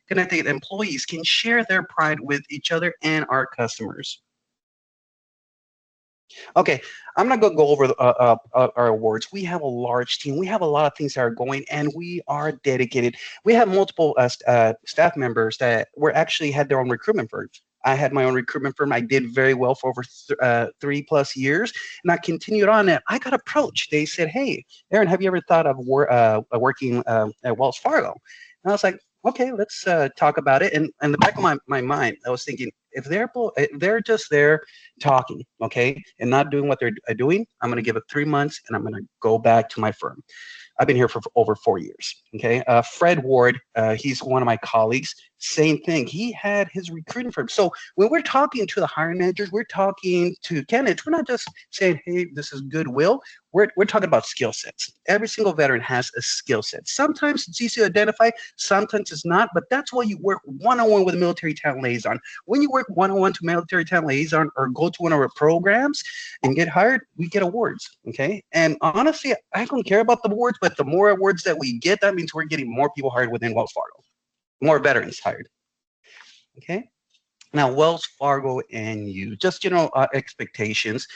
connected employees can share their pride with each other and our customers. Okay, I'm not going to go over our awards. We have a large team. We have a lot of things that are going, and we are dedicated. We have multiple staff members that were actually had their own recruitment firms. I had my own recruitment firm. I did very well for over 3+ years, and I continued on. And I got approached. They said, "Hey, Aaron, have you ever thought of working at Wells Fargo?" And I was like, "Okay, let's talk about it." And in the back of my mind, I was thinking, if they're just there talking, okay, and not doing what they're doing, I'm going to give it 3 months, and I'm going to go back to my firm. I've been here for over 4 years. Okay, Fred Ward, he's one of my colleagues. Same thing. He had his recruiting firm. So when we're talking to the hiring managers, we're talking to candidates. We're not just saying, "Hey, this is goodwill." We're talking about skill sets. Every single veteran has a skill set. Sometimes it's easy to identify, sometimes it's not. But that's why you work one-on-one with a military talent liaison. When you work one-on-one to military talent liaison or go to one of our programs and get hired, we get awards. Okay, and honestly, I don't care about the awards, but the more awards that we get, that means we're getting more people hired within Wells Fargo, more veterans hired. Okay, now Wells Fargo and you, just expectations.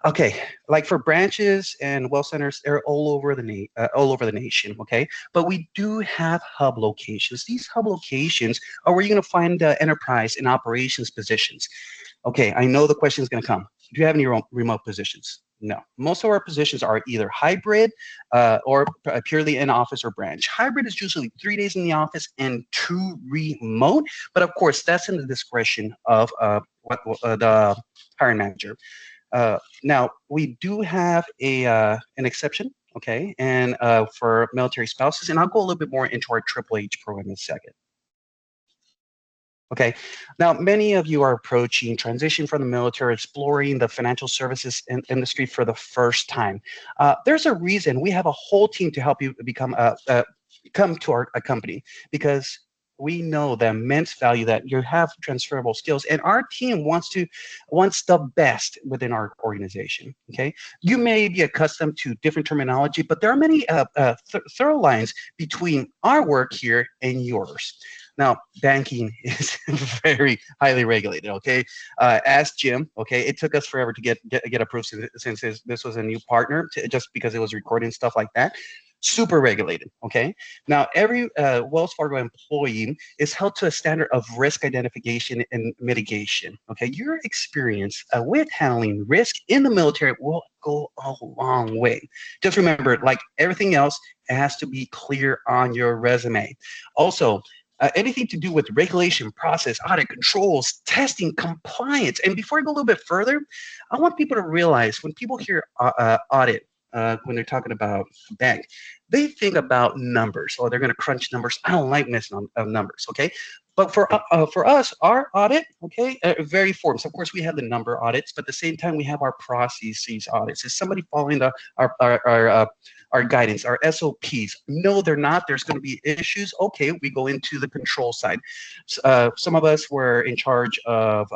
Okay, like for branches and well centers, they're all over the nation. Okay, but we do have hub locations. These hub locations are where you're going to find enterprise and operations positions. Okay, I know the question is going to come. Do you have any remote positions? No. Most of our positions are either hybrid or purely in office or branch. Hybrid is usually 3 days in the office and 2 remote, but of course that's in the discretion of the hiring manager. Now we do have an exception, okay, and for military spouses, and I'll go a little bit more into our Triple H program in a second. Okay, now many of you are approaching transition from the military, exploring the financial services industry for the first time. There's a reason we have a whole team to help you come to our company, because we know the immense value that you have transferable skills, and our team wants the best within our organization. Okay, you may be accustomed to different terminology, but there are many thorough lines between our work here and yours. Now, banking is very highly regulated. Okay, ask Jim. Okay, it took us forever to get approved since this was a new partner, just because it was recording stuff like that. Super regulated. Okay, now every Wells Fargo employee is held to a standard of risk identification and mitigation. Okay, your experience with handling risk in the military will go a long way. Just remember, like everything else, it has to be clear on your resume. Also, anything to do with regulation, process, audit, controls, testing, compliance. And before I go a little bit further, I want people to realize when people hear audit, when they're talking about bank, they think about numbers, or they're going to crunch numbers. I don't like messing on numbers, okay? But for us, our audit, okay, vary forms. Of course, we have the number audits, but at the same time, we have our processes audits. Is somebody following our guidance, our SOPs? No, they're not. There's going to be issues. Okay, we go into the control side. Some of us were in charge of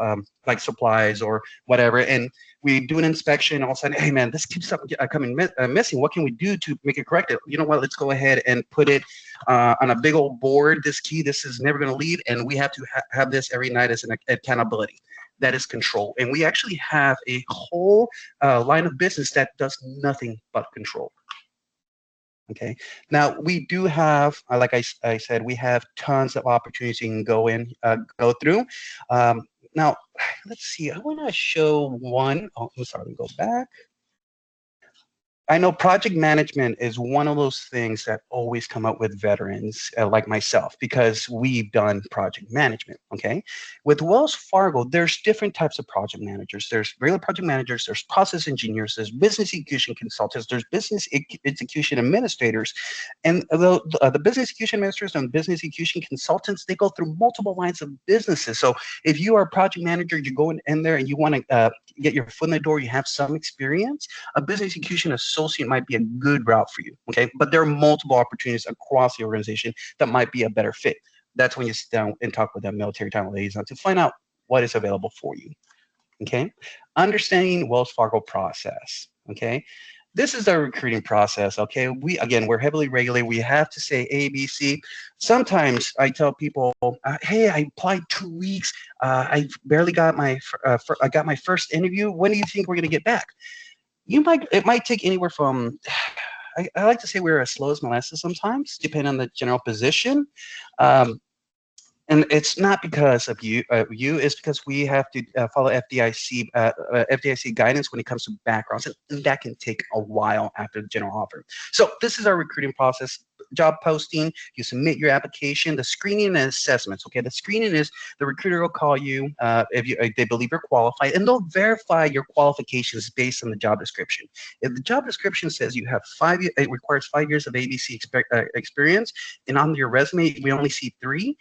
like supplies or whatever, and we do an inspection. All of a sudden, hey man, this keeps coming missing. What can we do to make it correct? You know what? Let's go ahead and put it on a big old board. This key, this is never going to leave, and we have to have this every night as an accountability. That is control, and we actually have a whole line of business that does nothing but control. Okay, now we do have, like I said, we have tons of opportunities you can go through. Now, let's see, I want to show one. Oh, I'm sorry, go back. I know project management is one of those things that always come up with veterans like myself, because we've done project management, okay? With Wells Fargo, there's different types of project managers. There's regular project managers, there's process engineers, there's business execution consultants, there's business execution administrators. And the business execution administrators and business execution consultants, they go through multiple lines of businesses. So if you are a project manager, you go in there and you want to get your foot in the door, you have some experience, a business execution associate might be a good route for you, okay? But there are multiple opportunities across the organization that might be a better fit. That's when you sit down and talk with that military talent liaison to find out what is available for you, Okay, understanding Wells Fargo process. Okay, this is our recruiting process. Okay, we're heavily regulated. We have to say A, B, C. Sometimes I tell people, hey, I applied 2 weeks. I barely got I got my first interview. When do you think we're gonna get back? It might take anywhere from, I like to say we're as slow as molasses sometimes, depending on the general position. And it's not because of it's because we have to follow FDIC guidance when it comes to backgrounds, and that can take a while after the general offer. So this is our recruiting process. Job posting, you submit your application, the screening and assessments. Okay, the screening is the recruiter will call you if they believe you're qualified, and they'll verify your qualifications based on the job description. If the job description says you have it requires 5 years of ABC experience, and on your resume we only see 3,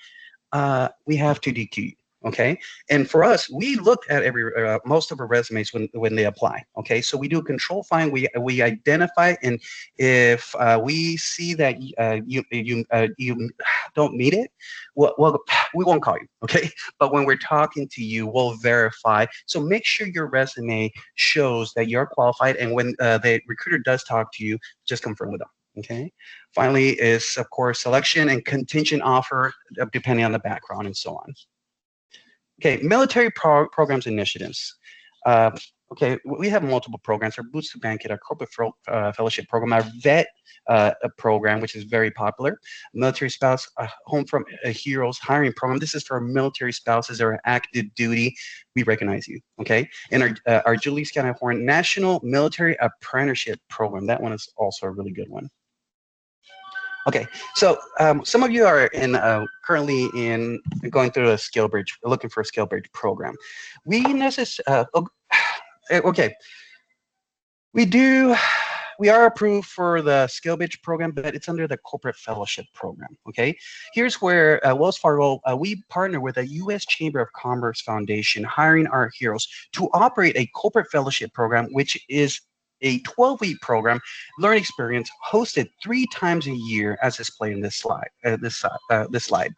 we have to DQ. Okay, and for us, we look at most of our resumes when they apply. Okay, so we do a control find. We identify, and if we see that you don't meet it, well, we won't call you. Okay, but when we're talking to you, we'll verify. So make sure your resume shows that you're qualified, and when the recruiter does talk to you, just confirm with them. Okay. Finally is, of course, selection and contingent offer, depending on the background and so on. Okay, military programs initiatives. Okay, we have multiple programs. Our Boots to Bank, our corporate fellowship program, our vet program, which is very popular. Military spouse home from heroes hiring program. This is for military spouses that are active duty. We recognize you. Okay, and our Julie Scanlon Horn National Military Apprenticeship Program. That one is also a really good one. Okay, so some of you are currently going through a skill bridge, looking for a skill bridge program. Okay, we are approved for the skill bridge program, but it's under the corporate fellowship program. Okay, here's where Wells Fargo, we partner with a U.S. Chamber of Commerce Foundation, hiring our heroes to operate a corporate fellowship program, which is a 12-week program, learning experience hosted 3 times a year, as displayed in this slide. This slide.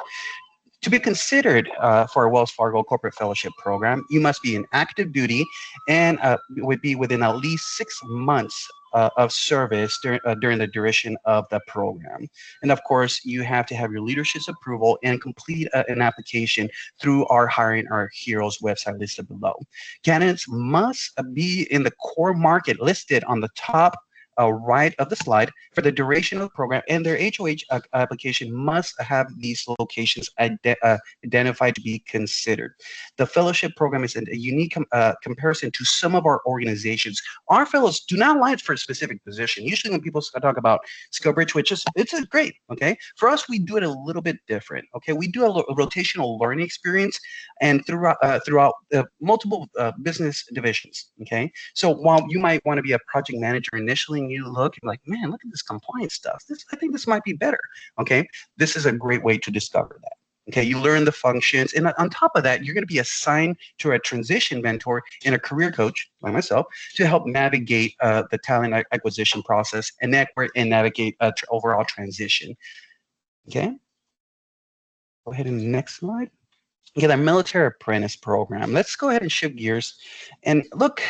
To be considered for a Wells Fargo Corporate Fellowship Program, you must be in active duty and would be within at least 6 months of service during the duration of the program. And of course, you have to have your leadership's approval and complete an application through our Hiring Our Heroes website listed below. Candidates must be in the core market listed on the top right of the slide for the duration of the program, and their HOH application must have these locations identified to be considered. The fellowship program is a unique comparison to some of our organizations. Our fellows do not align for a specific position. Usually when people talk about skill bridge, it's great, okay? For us, we do it a little bit different, okay? We do a rotational learning experience and throughout multiple business divisions, okay? So while you might want to be a project manager initially, and you look and like, man, look at this compliance stuff. I think this might be better. Okay, this is a great way to discover that. Okay, you learn the functions, and on top of that, you're going to be assigned to a transition mentor and a career coach, like myself, to help navigate the talent acquisition process and navigate overall transition. Okay, go ahead and next slide. Okay, the military apprentice program. Let's go ahead and shift gears and look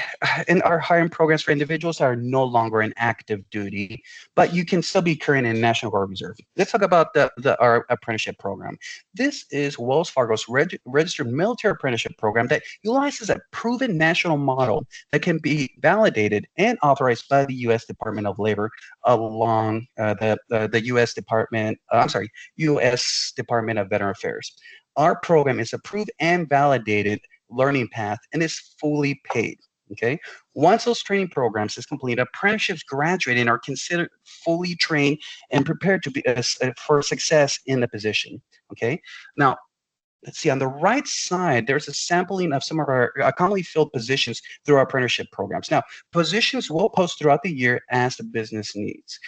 in our hiring programs for individuals that are no longer in active duty, but you can still be current in National Guard Reserve. Let's talk about our apprenticeship program. This is Wells Fargo's registered military apprenticeship program that utilizes a proven national model that can be validated and authorized by the U.S. Department of Labor along the U.S. Department of Veteran Affairs. Our program is approved and validated learning path and is fully paid. Okay. Once those training programs is completed, apprenticeships graduate and are considered fully trained and prepared to be for success in the position. Okay. Now, let's see, on the right side, there's a sampling of some of our commonly filled positions through our apprenticeship programs. Now, positions will post throughout the year as the business needs.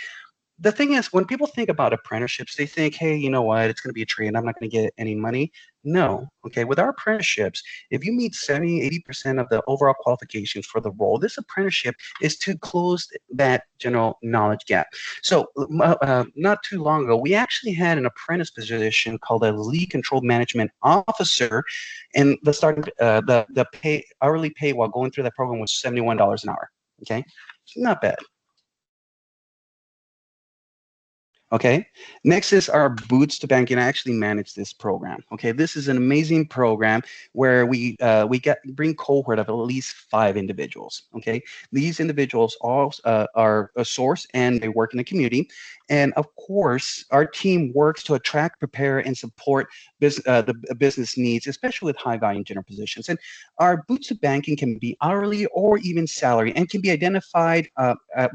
The thing is, when people think about apprenticeships, they think, hey, you know what, it's going to be a trade and I'm not going to get any money. No. Okay. With our apprenticeships, if you meet 70, 80% of the overall qualifications for the role, this apprenticeship is to close that general knowledge gap. So not too long ago, we actually had an apprentice position called a lead control management officer, and the starting the pay hourly pay while going through that program was $71 an hour. Okay, not bad. Okay, next is our Boots to Banking. I actually manage this program. Okay, this is an amazing program where we bring cohort of at least 5 individuals. Okay, these individuals all are a source and they work in the community, and of course our team works to attract, prepare, and support the business needs, especially with high volume general positions. And our Boots to Banking can be hourly or even salary, and can be identified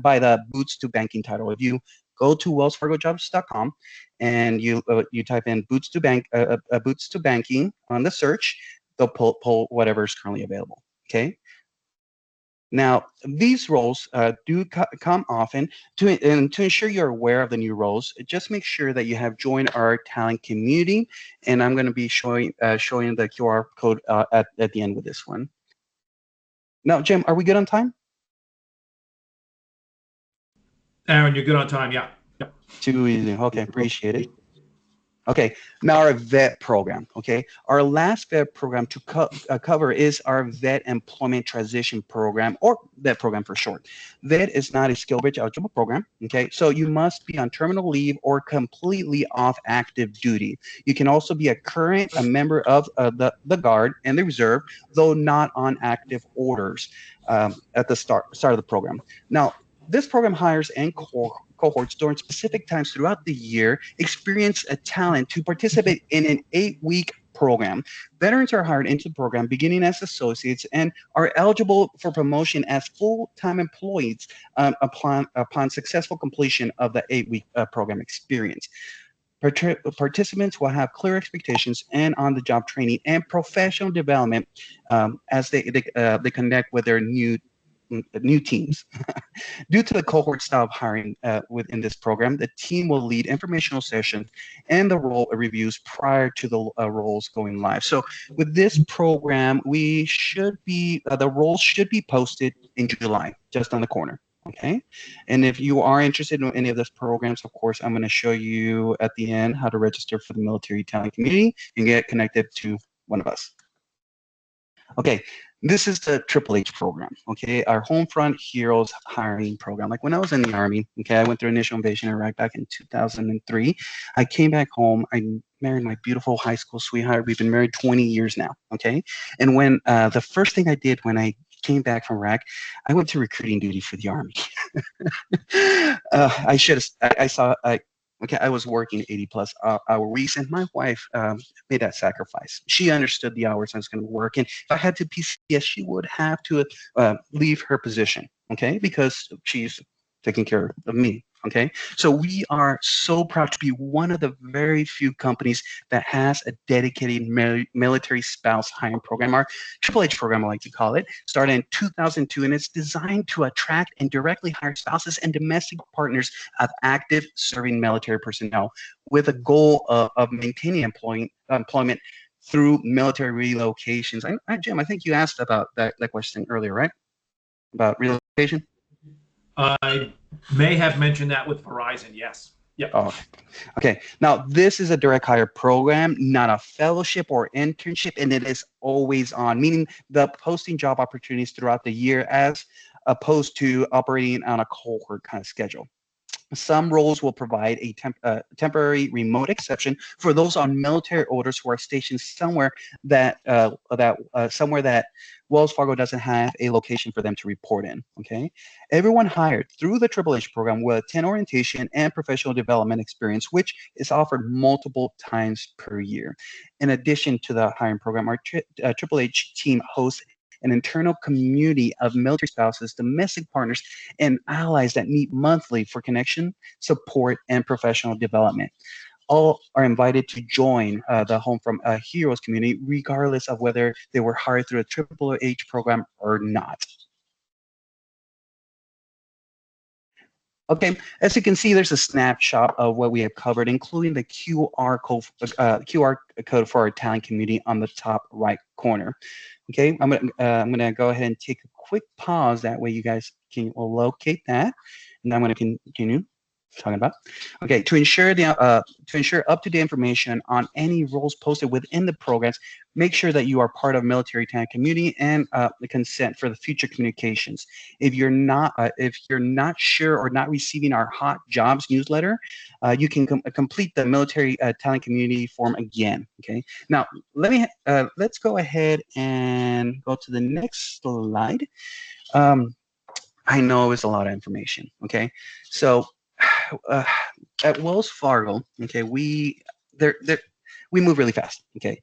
by the Boots to Banking title. If you go to wellsfargojobs.com and you type in boots to banking on the search, they'll pull whatever is currently available. Okay. Now, these roles do come often. To ensure you're aware of the new roles, just make sure that you have joined our talent community. And I'm going to be showing the QR code at the end with this one. Now, Jim, are we good on time? Aaron, you're good on time. Yeah. Yep. Too easy. Okay, appreciate it. Okay, now our VET program. Okay, our last VET program to cover is our VET Employment Transition Program, or VET program for short. VET is not a skill-based eligible program. Okay, so you must be on terminal leave or completely off active duty. You can also be a member of the Guard and the Reserve, though not on active orders at the start of the program. Now, this program hires and cohorts during specific times throughout the year experience a talent to participate in an 8-week program. Veterans are hired into the program beginning as associates and are eligible for promotion as full-time employees upon successful completion of the 8-week program experience. Participants will have clear expectations and on-the-job training and professional development as they connect with their new teams. Due to the cohort style of hiring within this program, the team will lead informational sessions and the role reviews prior to the roles going live. So with this program, we should be the roles should be posted in July, just on the corner. Okay, and if you are interested in any of those programs, of course, I'm going to show you at the end how to register for the military talent community and get connected to one of us. Okay, this is the Triple H program, okay, our Home Front Heroes hiring program. Like when I was in the Army, okay, I went through initial invasion in Iraq back in 2003. I came back home. I married my beautiful high school sweetheart. We've been married 20 years now, okay? And when the first thing I did when I came back from Iraq, I went to recruiting duty for the Army. I should have, okay, I was working 80+ hour weeks, and my wife made that sacrifice. She understood the hours I was going to work, and if I had to PCS, she would have to leave her position, okay, because she's taking care of me. Okay, so we are so proud to be one of the very few companies that has a dedicated military spouse hiring program. Our Triple H program, I like to call it, started in 2002, and it's designed to attract and directly hire spouses and domestic partners of active serving military personnel with a goal of maintaining employment through military relocations. Jim, I think you asked about that question earlier, right? About relocation? I may have mentioned that with Verizon, yes. Yep. Oh, okay. Now, this is a direct hire program, not a fellowship or internship, and it is always on, meaning the posting job opportunities throughout the year as opposed to operating on a cohort kind of schedule. Some roles will provide a temporary remote exception for those on military orders who are stationed somewhere that Wells Fargo doesn't have a location for them to report in. Okay, everyone hired through the Triple H program will attend orientation and professional development experience, which is offered multiple times per year. In addition to the hiring program, our Triple H team hosts an internal community of military spouses, domestic partners, and allies that meet monthly for connection, support, and professional development. All are invited to join the Home from Heroes community, regardless of whether they were hired through a Triple H program or not. Okay, as you can see, there's a snapshot of what we have covered, including the QR code for our talent community on the top right corner. Okay, I'm gonna go ahead and take a quick pause. That way, you guys can locate that, and I'm gonna continue talking about. Okay, to ensure up-to-date information on any roles posted within the programs, make sure that you are part of military talent community and the consent for the future communications. If you're not sure or not receiving our hot jobs newsletter, you can complete the military talent community form again. Okay, now let's go ahead and go to the next slide. I know it's a lot of information. Okay, so at Wells Fargo, okay, we move really fast. Okay,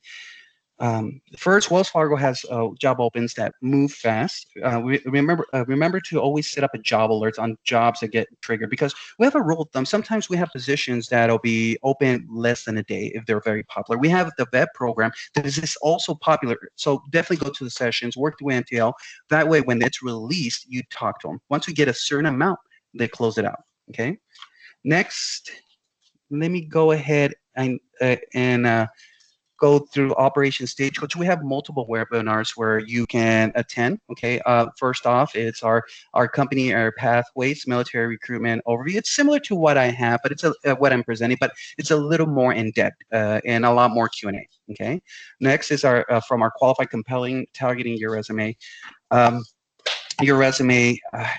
first, Wells Fargo has job opens that move fast. Remember to always set up a job alerts on jobs that get triggered, because we have a rule of thumb. Sometimes we have positions that'll be open less than a day if they're very popular. We have the vet program that is also popular, so definitely go to the sessions, work through NTL. That way, when it's released, you talk to them. Once we get a certain amount, they close it out. Okay. Next, let me go ahead and go through Operation Stagecoach. We have multiple webinars where you can attend. Okay, first off, it's our company, our pathways, military recruitment overview. It's similar to what I have, but it's what I'm presenting, but it's a little more in depth and a lot more Q&A. Okay, next is our from our qualified, compelling, targeting your resume. Your resume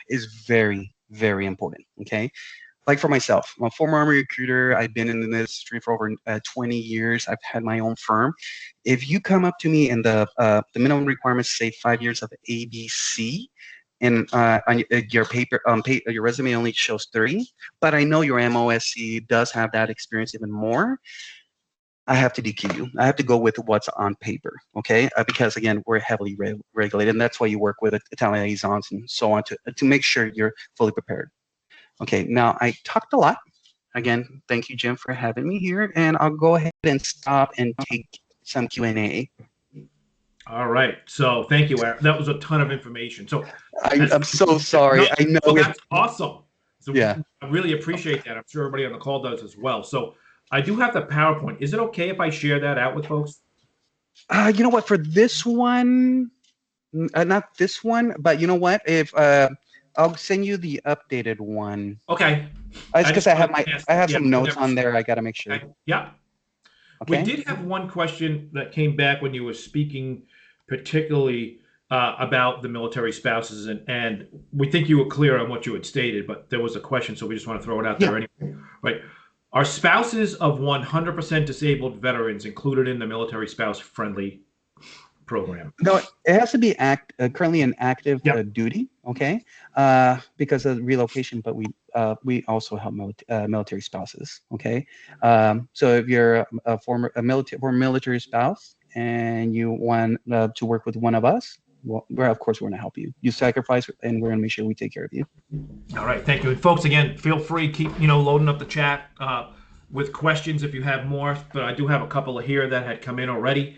is very, very important. Okay. Like for myself, I'm a former Army recruiter. I've been in the industry for over 20 years. I've had my own firm. If you come up to me and the minimum requirements say 5 years of ABC, and on your your resume only shows 30, but I know your MOSC does have that experience even more, I have to DQ you. I have to go with what's on paper, okay? Because again, we're heavily regulated, and that's why you work with Italian liaisons and so on to make sure you're fully prepared. Okay, now I talked a lot. Again, thank you, Jim, for having me here, and I'll go ahead and stop and take some Q&A. All right. So thank you, Aaron. That was a ton of information. So I'm so sorry. I know. Well, that's awesome. So yeah. I really appreciate that. I'm sure everybody on the call does as well. So I do have the PowerPoint. Is it okay if I share that out with folks? You know what? For this one, not this one, but you know what? If I'll send you the updated one. Okay. It's because I have some notes on there. I got to make sure. Okay. Yeah. Okay. We did have one question that came back when you were speaking, particularly about the military spouses, and we think you were clear on what you had stated, but there was a question, so we just want to throw it out there anyway. Right. Are spouses of 100% disabled veterans included in the military spouse-friendly program? No, it has to be currently in active duty, okay? Because of relocation, but we also help military spouses, okay? So if you're a former military spouse and you want to work with one of us, well, of course, we're going to help you. You sacrifice, and we're going to make sure we take care of you. All right, thank you. And folks, again, feel free to keep loading up the chat with questions if you have more. But I do have a couple here that had come in already.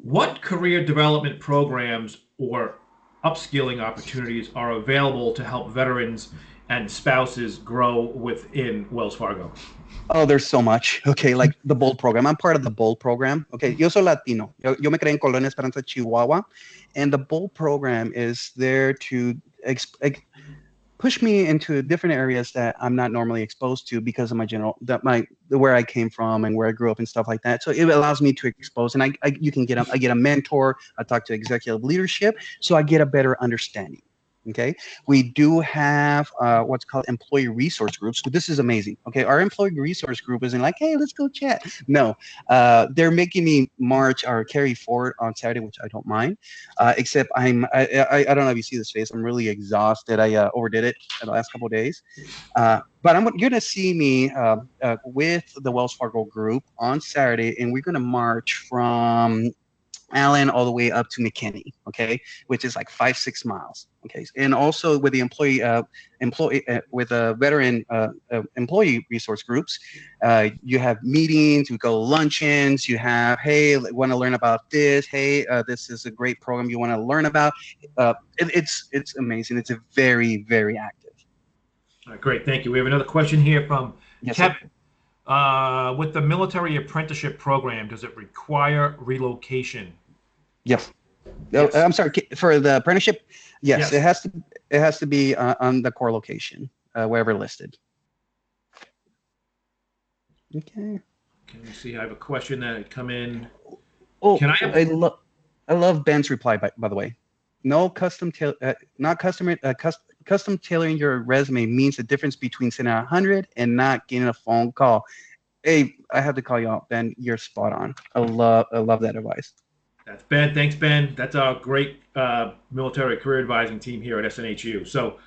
What career development programs or upskilling opportunities are available to help veterans and spouses grow within Wells Fargo? Oh, there's so much. Okay, like the BOLD program. I'm part of the BOLD program. Okay, yo soy Latino. Yo me creé en Colonia Esperanza, Chihuahua. And the BOLD program is there to push me into different areas that I'm not normally exposed to because of where I came from and where I grew up and stuff like that. So it allows me to expose, and I get a mentor. I talk to executive leadership, so I get a better understanding. Okay, we do have what's called employee resource groups. This is amazing. Okay, our employee resource group isn't like, hey, let's go chat. No, they're making me march or carry forward on Saturday, which I don't mind. Except I don't know if you see this face. I'm really exhausted. I overdid it in the last couple of days. But you're gonna see me with the Wells Fargo group on Saturday, and we're gonna march from Allen all the way up to McKinney, okay, which is like 5-6 miles, okay, and also with the with the veteran employee resource groups, you have meetings, you go luncheons, you have, hey, want to learn about this, hey, this is a great program you want to learn about. It's amazing. It's a very, very active. All right, great, thank you. We have another question here from Yes, sir. Kevin. With the military apprenticeship program, does it require relocation? Yes. Yes. I'm sorry, for the apprenticeship, yes, Yes. it has to be on the core location, wherever listed. Okay. Can we see? I have a question that had come in. Oh, Can I love Ben's reply, by the way. No custom tail, not customer custom tailoring your resume means the difference between sending 100 and not getting a phone call. Hey, I have to call you out, Ben. You're spot on. I love that advice. That's Ben. Thanks, Ben. That's our great military career advising team here at SNHU. So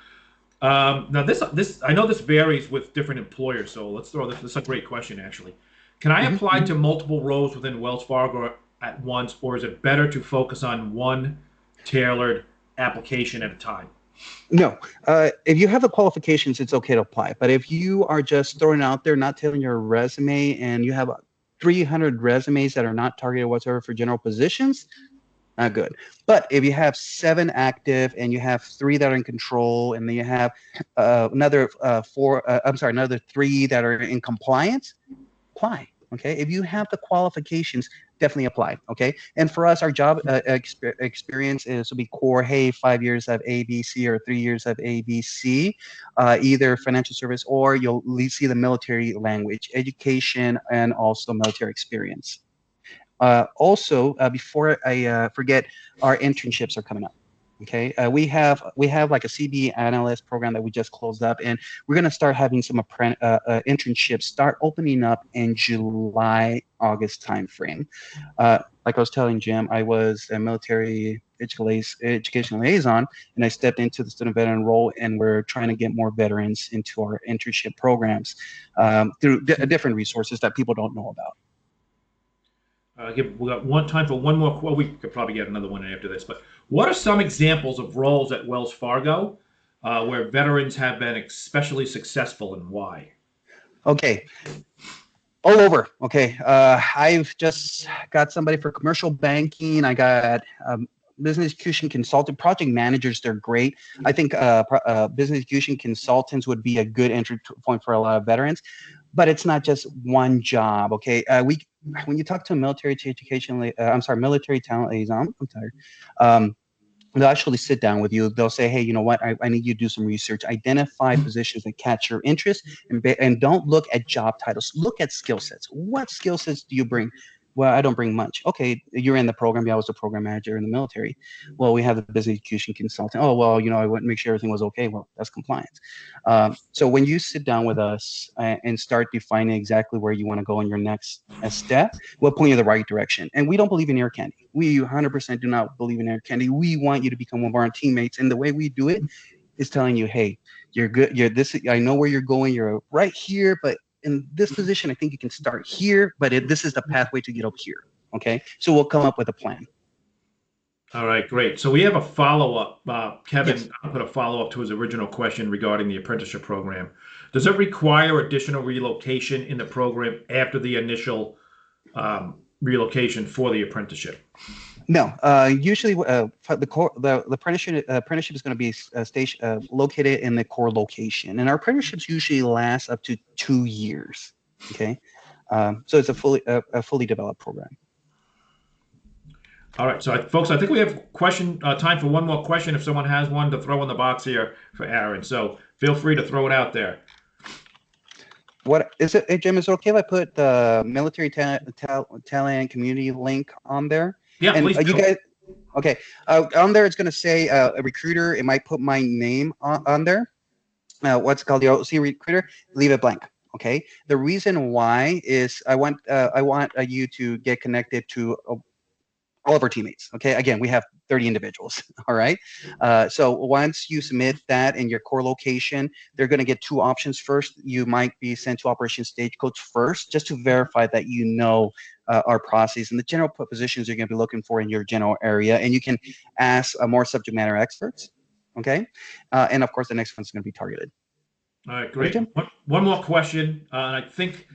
now this I know this varies with different employers. So let's throw this. This is a great question, actually. Can I apply to multiple roles within Wells Fargo at once, or is it better to focus on one tailored application at a time? No, if you have the qualifications, it's okay to apply. But if you are just throwing it out there, not tailoring your resume, and you have 300 resumes that are not targeted whatsoever for general positions, not good. But if you have 7 active and you have 3 that are in control, and then you have another another 3 that are in compliance, apply. Okay, if you have the qualifications, definitely apply. Okay, and for us, our job experience is to be core. Hey, 5 years of ABC or 3 years of ABC, either financial service, or you'll see the military language, education, and also military experience. Also, before I forget, our internships are coming up. Okay, we have like a CB analyst program that we just closed up, and we're gonna start having some internships start opening up in July, August timeframe. Like I was telling Jim, I was a military education liaison, and I stepped into the student veteran role, and we're trying to get more veterans into our internship programs through different resources that people don't know about. We got one time for one more. Well, we could probably get another one after this. But what are some examples of roles at Wells Fargo where veterans have been especially successful, and why? Okay, all over. Okay, I've just got somebody for commercial banking. I got business execution consultant, project managers. They're great. I think business execution consultants would be a good entry point for a lot of veterans. But it's not just one job. Okay, when you talk to a military military talent liaison, I'm tired. They'll actually sit down with you. They'll say, hey, you know what? I need you to do some research, identify positions that catch your interest, and don't look at job titles. Look at skill sets. What skill sets do you bring? Well, I don't bring much. Okay, you're in the program. Yeah, I was the program manager in the military. Well, we have the business execution consultant. Oh, well, I wouldn't make sure everything was okay. Well, that's compliance. So when you sit down with us and start defining exactly where you want to go in your next step, we'll point you in the right direction. And we don't believe in air candy. We 100% do not believe in air candy. We want you to become one of our teammates. And the way we do it is telling you, hey, you're good. I know where you're going. You're right here, but in this position, I think you can start here, but this is the pathway to get up here. Okay, so we'll come up with a plan. All right, great. So we have a follow-up. Kevin Yes. put a follow-up to his original question regarding the apprenticeship program. Does it require additional relocation in the program after the initial relocation for the apprenticeship? No, usually the apprenticeship is going to be located in the core location, and our apprenticeships usually last up to 2 years. Okay, so it's a fully developed program. All right, so folks, I think we have time for one more question. If someone has one to throw in the box here for Aaron, so feel free to throw it out there. What is it, hey, Jim? Is it okay if I put the military talent community link on there? Yeah, and please. You guys, okay? On there, it's going to say a recruiter. It might put my name on there. What's called the OC recruiter? Leave it blank. Okay. The reason why is I want you to get connected to all of our teammates. Okay. Again, we have 30 individuals. All right. So once you submit that in your core location, they're going to get 2 options. First, you might be sent to Operation Stagecoach first, just to verify that our process and the general positions you're going to be looking for in your general area. And you can ask more subject matter experts. Okay. And of course, the next one's going to be targeted. All right, great. One more question. I think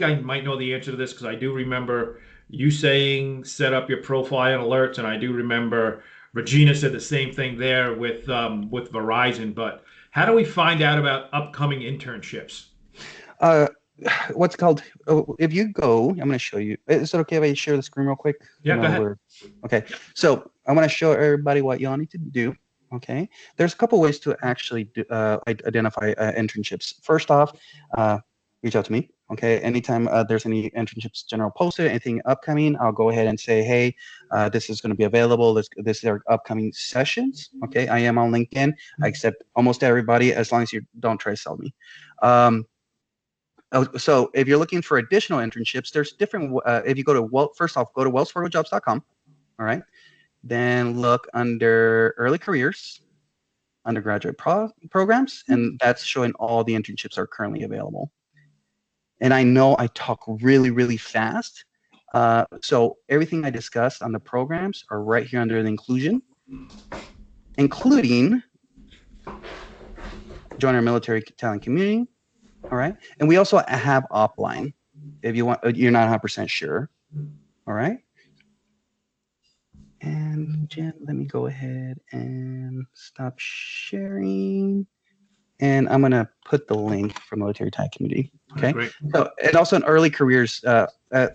I might know the answer to this, because I do remember you saying set up your profile and alerts, and I do remember Regina said the same thing there with Verizon. But how do we find out about upcoming internships? What's called, if you go, I'm going to show you. Is it okay if I share the screen real quick? Yeah, go ahead. Okay, so I want to show everybody what y'all need to do. Okay, there's a couple ways to actually identify internships. First off, reach out to me. Okay, anytime there's any internships general posted, anything upcoming, I'll go ahead and say, hey, this is going to be available. This is our upcoming sessions. Okay, I am on LinkedIn. I accept almost everybody as long as you don't try to sell me. So if you're looking for additional internships, there's different, if you go to, first off, go to wellsfargojobs.com, all right? Then look under early careers, undergraduate programs, and that's showing all the internships are currently available. And I know I talk really, really fast. So everything I discussed on the programs are right here under the inclusion, including join our military talent community. All right. And we also have offline if you want, you're not 100% sure. All right. And Jen, let me go ahead and stop sharing. And I'm going to put the link for military talent community. Okay. Great. So, and also in early careers,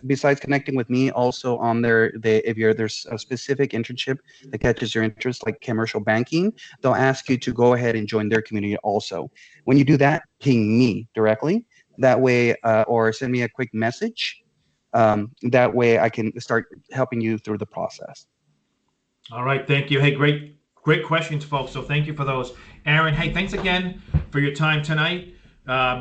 besides connecting with me, also on there, if there's a specific internship that catches your interest, like commercial banking, they'll ask you to go ahead and join their community also. When you do that, ping me directly. That way, or send me a quick message. That way I can start helping you through the process. All right. Thank you. Hey, great questions, folks. So thank you for those. Aaron, hey, thanks again for your time tonight.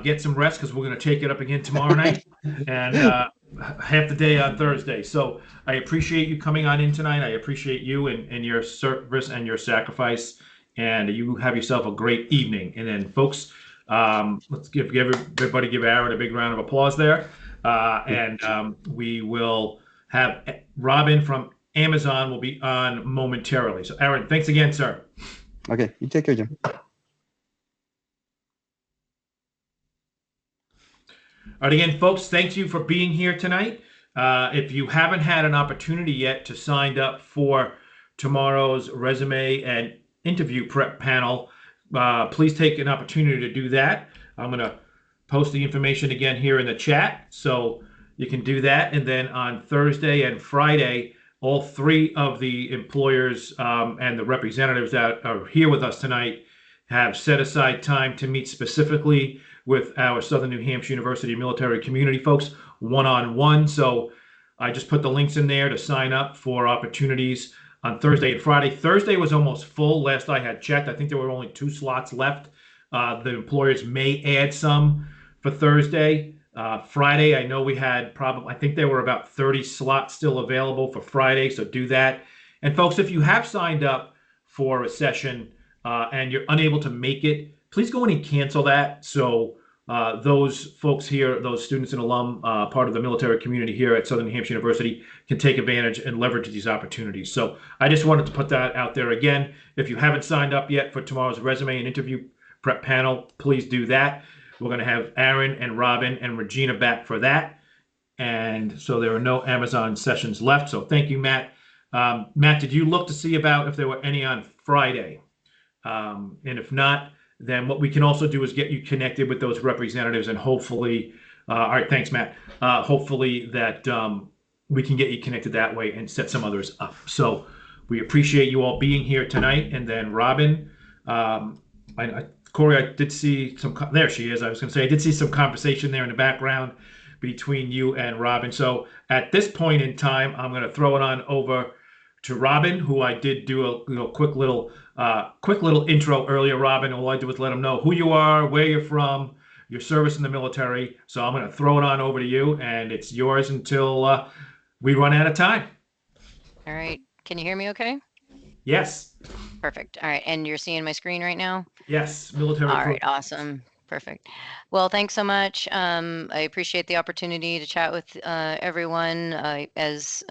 Get some rest because we're going to take it up again tomorrow night and half the day on Thursday. So I appreciate you coming on in tonight. I appreciate you and your service and your sacrifice. And you have yourself a great evening. And then, folks, let's give everybody give Aaron a big round of applause there. And we will have Robin from Amazon will be on momentarily. So, Aaron, thanks again, sir. Okay, you take care, Jim. All right, again, folks, thank you for being here tonight. If you haven't had an opportunity yet to sign up for tomorrow's resume and interview prep panel, please take an opportunity to do that. I'm going to post the information again here in the chat, so you can do that. And then on Thursday and Friday, all three of the employers and the representatives that are here with us tonight have set aside time to meet specifically with our Southern New Hampshire University military community folks one-on-one. So I just put the links in there to sign up for opportunities on Thursday and Friday. Thursday was almost full last I had checked. I think there were only 2 slots left. The employers may add some for Thursday. Friday, I know we had I think there were about 30 slots still available for Friday, so do that. And folks, if you have signed up for a session and you're unable to make it, please go in and cancel that. So those folks here, those students and alum, part of the military community here at Southern New Hampshire University, can take advantage and leverage these opportunities. So I just wanted to put that out there again. If you haven't signed up yet for tomorrow's resume and interview prep panel, please do that. We're going to have Aaron and Robin and Regina back for that. And so there are no Amazon sessions left. So thank you, Matt. Matt, did you look to see about if there were any on Friday? And if not, then what we can also do is get you connected with those representatives and hopefully, all right, thanks, Matt. Hopefully that we can get you connected that way and set some others up. So we appreciate you all being here tonight. And then Robin, Corey, I did see some, there she is. I was going to say, I did see some conversation there in the background between you and Robin. So at this point in time, I'm going to throw it on over to Robin, who I did do a quick little intro earlier. Robin, all I did was let them know who you are, where you're from, your service in the military. So I'm going to throw it on over to you, and it's yours until we run out of time. All right. Can you hear me okay? Yes. Perfect. All right. And you're seeing my screen right now? Yes. Military. All right. Awesome. Perfect. Well, thanks so much. I appreciate the opportunity to chat with everyone. As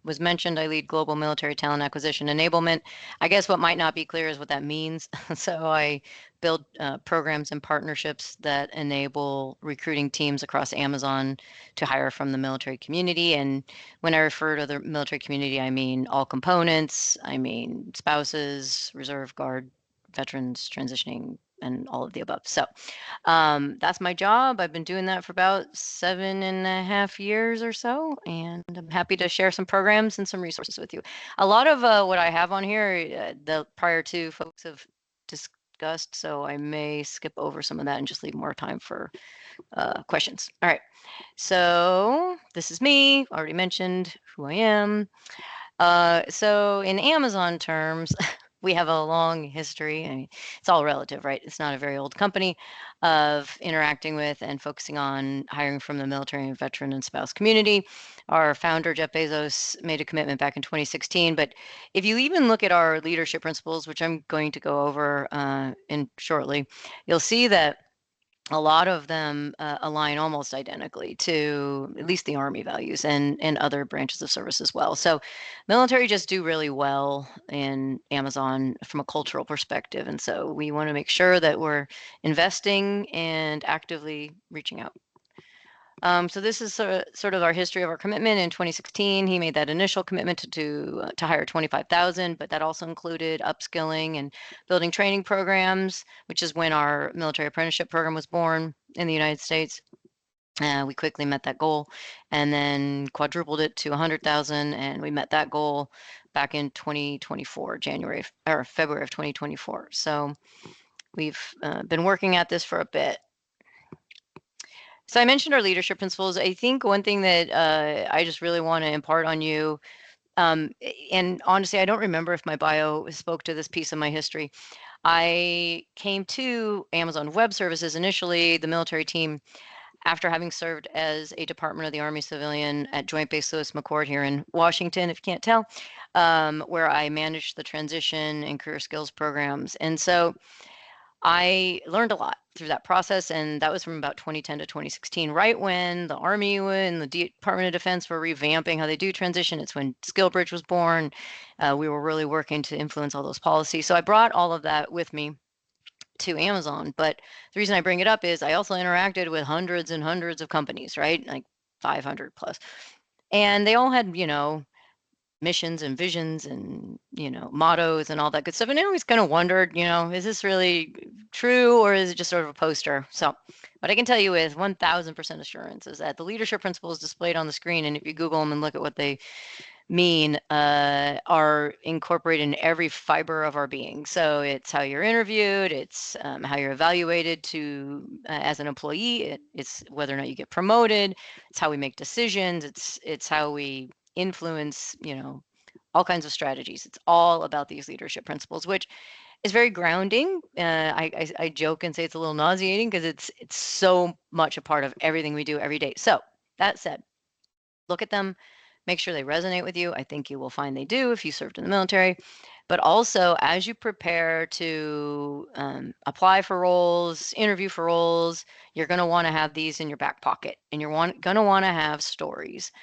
was mentioned, I lead global military talent acquisition enablement. I guess what might not be clear is what that means. So I build programs and partnerships that enable recruiting teams across Amazon to hire from the military community. And when I refer to the military community, I mean all components. I mean spouses, reserve guard, veterans, transitioning and all of the above. So that's my job. I've been doing that for about 7.5 years or so, and I'm happy to share some programs and some resources with you. A lot of what I have on here, the prior two folks have discussed, so I may skip over some of that and just leave more time for questions. All right. So this is me, already mentioned who I am. So in Amazon terms, we have a long history. I mean, it's all relative, right? It's not a very old company of interacting with and focusing on hiring from the military and veteran and spouse community. Our founder, Jeff Bezos, made a commitment back in 2016. But if you even look at our leadership principles, which I'm going to go over in shortly, you'll see that a lot of them align almost identically to at least the Army values and other branches of service as well. So military just do really well in Amazon from a cultural perspective. And so we want to make sure that we're investing and actively reaching out. So this is sort of our history of our commitment. In 2016, he made that initial commitment to hire 25,000, but that also included upskilling and building training programs, which is when our military apprenticeship program was born in the United States. We quickly met that goal and then quadrupled it to 100,000, and we met that goal back in 2024, January or February of 2024. So we've been working at this for a bit. So I mentioned our leadership principles. I think one thing that I just really want to impart on you, and honestly, I don't remember if my bio spoke to this piece of my history. I came to Amazon Web Services initially, the military team, after having served as a Department of the Army civilian at Joint Base Lewis McChord here in Washington, if you can't tell, where I managed the transition and career skills programs. And so I learned a lot through that process, and that was from about 2010 to 2016, right when the Army and the Department of Defense were revamping how they do transition. It's when SkillBridge was born. We were really working to influence all those policies. So I brought all of that with me to Amazon. But the reason I bring it up is I also interacted with hundreds and hundreds of companies, right? Like 500 plus. And they all had, missions and visions and mottos and all that good stuff, and I always kind of wondered, is this really true or is it just sort of a poster? So what I can tell you with 1000% assurance is that the leadership principles displayed on the screen, and if you Google them and look at what they mean, are incorporated in every fiber of our being. So it's how you're interviewed, it's how you're evaluated to as an employee, it's whether or not you get promoted, it's how we make decisions, it's how we influence, all kinds of strategies. It's all about these leadership principles, which is very grounding. I joke and say it's a little nauseating because it's so much a part of everything we do every day. So that said, look at them, make sure they resonate with you. I think you will find they do if you served in the military. But also, as you prepare to apply for roles, interview for roles, you're going to want to have these in your back pocket, and you're going to want to have stories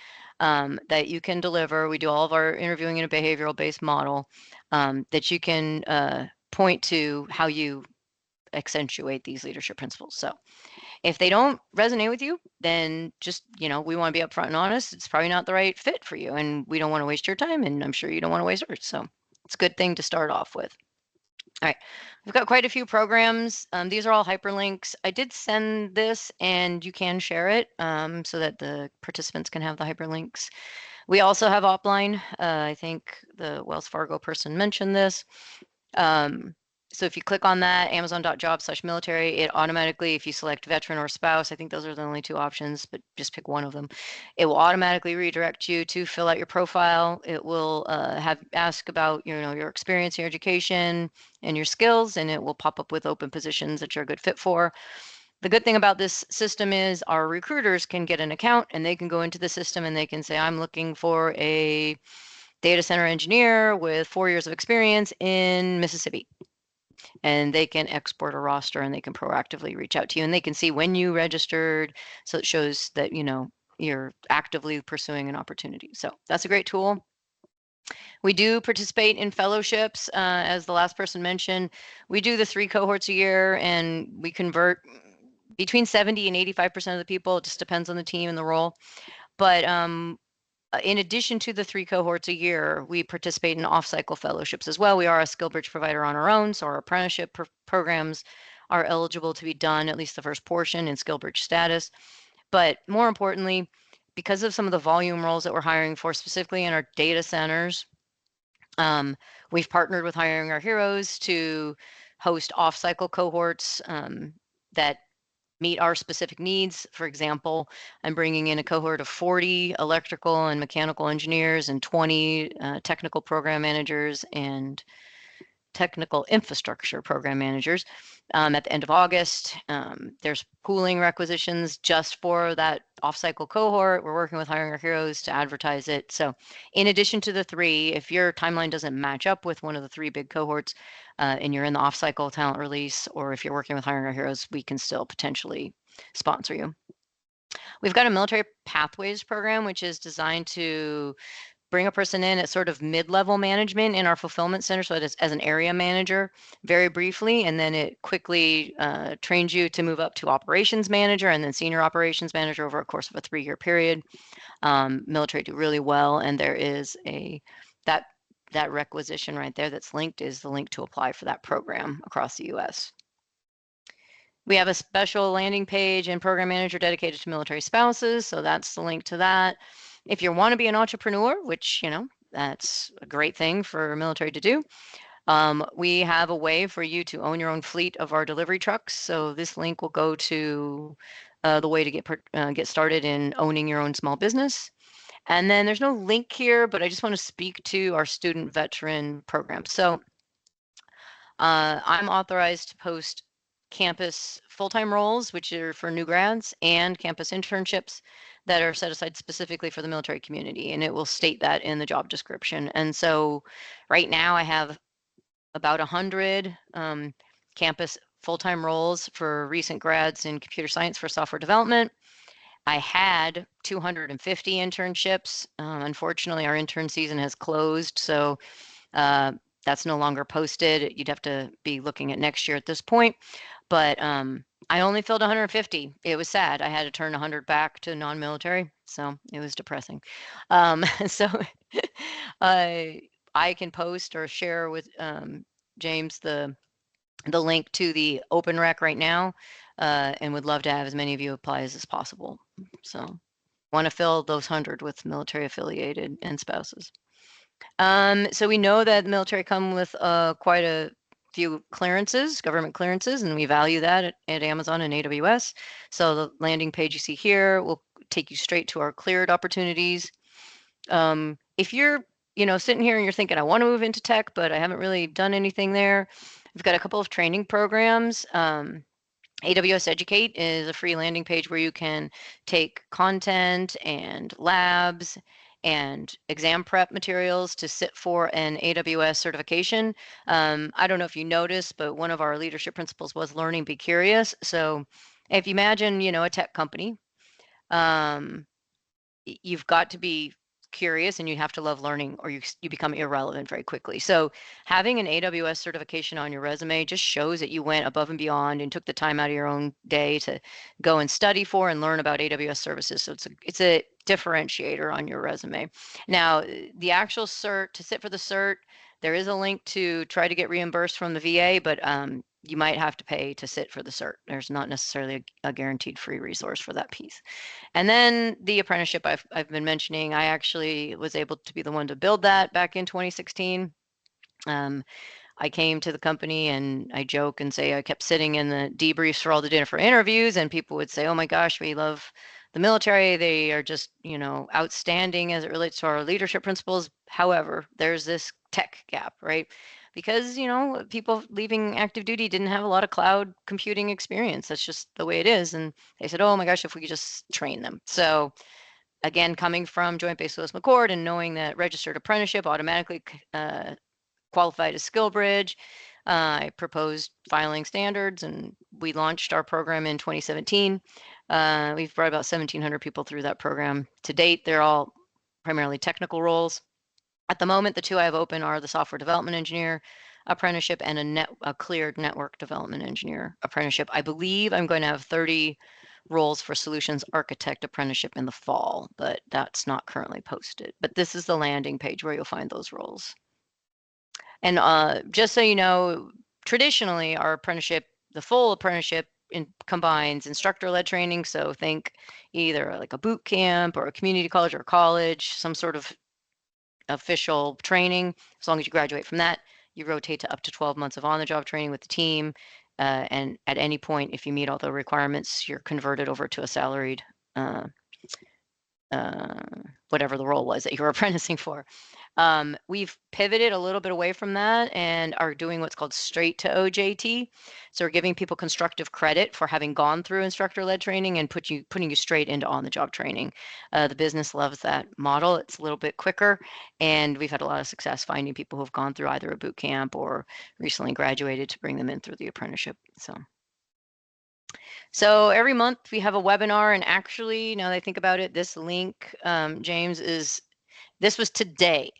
that you can deliver. We do all of our interviewing in a behavioral-based model that you can point to how you accentuate these leadership principles. So if they don't resonate with you, then just, we want to be upfront and honest. It's probably not the right fit for you, and we don't want to waste your time, and I'm sure you don't want to waste ours. So it's a good thing to start off with. All right, we've got quite a few programs. These are all hyperlinks. I did send this, and you can share it so that the participants can have the hyperlinks. We also have Opline. I think the Wells Fargo person mentioned this. So if you click on that, amazon.jobs/military, it automatically, if you select veteran or spouse, I think those are the only two options, but just pick one of them. It will automatically redirect you to fill out your profile. It will ask about your experience, your education, and your skills, and it will pop up with open positions that you're a good fit for. The good thing about this system is our recruiters can get an account, and they can go into the system and they can say, I'm looking for a data center engineer with 4 years of experience in Mississippi. And they can export a roster, and they can proactively reach out to you, and they can see when you registered. So it shows that, you're actively pursuing an opportunity. So that's a great tool. We do participate in fellowships. As the last person mentioned, we do the 3 cohorts a year, and we convert between 70 and 85% of the people. It just depends on the team and the role. But in addition to the 3 cohorts a year, we participate in off-cycle fellowships as well. We are a SkillBridge provider on our own, so our apprenticeship programs are eligible to be done, at least the first portion, in SkillBridge status. But more importantly, because of some of the volume roles that we're hiring for, specifically in our data centers, we've partnered with Hiring Our Heroes to host off-cycle cohorts that meet our specific needs. For example, I'm bringing in a cohort of 40 electrical and mechanical engineers and 20 technical program managers and technical infrastructure program managers at the end of August. There's pooling requisitions just for that off-cycle cohort. We're working with Hiring Our Heroes to advertise it. So in addition to the 3, if your timeline doesn't match up with one of the 3 big cohorts and you're in the off-cycle talent release, or if you're working with Hiring Our Heroes, we can still potentially sponsor you. We've got a military pathways program, which is designed to bring a person in at sort of mid-level management in our fulfillment center, so as an area manager very briefly, and then it quickly trains you to move up to operations manager and then senior operations manager over a course of a 3-year period. Military do really well, and there is that requisition right there that's linked is the link to apply for that program across the U.S. We have a special landing page and program manager dedicated to military spouses, so that's the link to that. If you want to be an entrepreneur, which, that's a great thing for military to do, we have a way for you to own your own fleet of our delivery trucks. So this link will go to the way to get started in owning your own small business. And then there's no link here, but I just want to speak to our student veteran program. So I'm authorized to post campus full-time roles, which are for new grads, and campus internships that are set aside specifically for the military community, and it will state that in the job description. And so right now I have about 100 campus full-time roles for recent grads in computer science for software development. I had 250 internships. Unfortunately, our intern season has closed, so that's no longer posted. You'd have to be looking at next year at this point. But I only filled 150. It was sad. I had to turn 100 back to non-military, so it was depressing. So I can post or share with James the link to the open rec right now, and would love to have as many of you apply as possible. So want to fill those 100 with military affiliated and spouses. So we know that the military come with quite a few clearances, government clearances, and we value that at Amazon and AWS. So the landing page you see here will take you straight to our cleared opportunities. If you're, sitting here and you're thinking, I want to move into tech, but I haven't really done anything there, we've got a couple of training programs. AWS Educate is a free landing page where you can take content and labs and exam prep materials to sit for an AWS certification. I don't know if you noticed, but one of our leadership principles was learning, be curious. So if you imagine, a tech company, you've got to be curious and you have to love learning, or you become irrelevant very quickly. So having an AWS certification on your resume just shows that you went above and beyond and took the time out of your own day to go and study for and learn about AWS services. So it's a differentiator on your resume. Now, the actual cert, to sit for the cert, there is a link to try to get reimbursed from the VA, but you might have to pay to sit for the cert. There's not necessarily a guaranteed free resource for that piece. And then the apprenticeship I've been mentioning, I actually was able to be the one to build that back in 2016. I came to the company and I joke and say I kept sitting in the debriefs for all the different interviews, and people would say, oh my gosh, we love the military. They are just, outstanding as it relates to our leadership principles. However, there's this tech gap, right? Because, people leaving active duty didn't have a lot of cloud computing experience. That's just the way it is. And they said, oh my gosh, if we could just train them. So again, coming from Joint Base Lewis McChord and knowing that registered apprenticeship automatically qualified as SkillBridge, I proposed filing standards and we launched our program in 2017. We've brought about 1,700 people through that program to date. They're all primarily technical roles. At the moment, the 2 I have open are the software development engineer apprenticeship and a cleared network development engineer apprenticeship. I believe I'm going to have 30 roles for solutions architect apprenticeship in the fall, but that's not currently posted. But this is the landing page where you'll find those roles. And just so you know, traditionally our apprenticeship the full apprenticeship combines instructor-led training. So think either like a boot camp or a community college or college, some sort of official training. As long as you graduate from that, you rotate to up to 12 months of on-the-job training with the team. And at any point, if you meet all the requirements, you're converted over to a salaried, whatever the role was that you were apprenticing for. We've pivoted a little bit away from that and are doing what's called straight to OJT. So we're giving people constructive credit for having gone through instructor-led training and putting you straight into on-the-job training. The business loves that model. It's a little bit quicker, and we've had a lot of success finding people who've gone through either a boot camp or recently graduated to bring them in through the apprenticeship. So every month we have a webinar, and actually, now that I think about it, this link, James, this was today.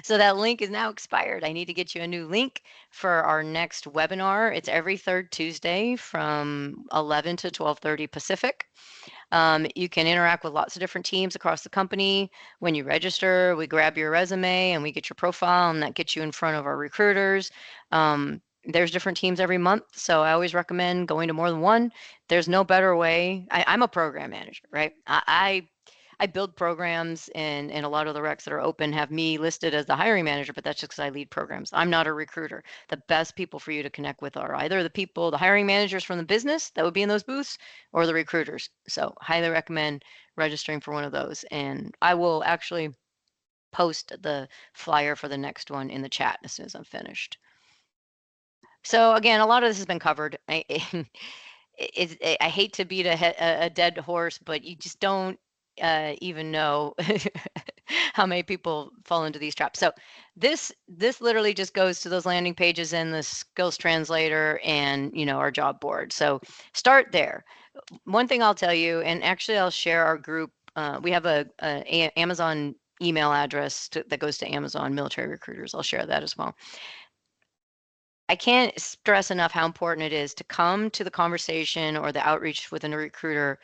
So that link is now expired. I need to get you a new link for our next webinar. It's every third Tuesday from 11 to 12:30 Pacific. You can interact with lots of different teams across the company. When you register, we grab your resume and we get your profile, and that gets you in front of our recruiters. There's different teams every month, so I always recommend going to more than one. There's no better way. I'm a program manager, right? I build programs, and a lot of the recs that are open have me listed as the hiring manager, but that's just because I lead programs. I'm not a recruiter. The best people for you to connect with are either the hiring managers from the business that would be in those booths, or the recruiters. So highly recommend registering for one of those. And I will actually post the flyer for the next one in the chat as soon as I'm finished. So again, a lot of this has been covered. I hate to beat a dead horse, but you just don't even know how many people fall into these traps. So this literally just goes to those landing pages and the skills translator and our job board. So start there. One thing I'll tell you, and actually I'll share our group. We have a Amazon email address that goes to Amazon military recruiters. I'll share that as well. I can't stress enough how important it is to come to the conversation or the outreach with a recruiter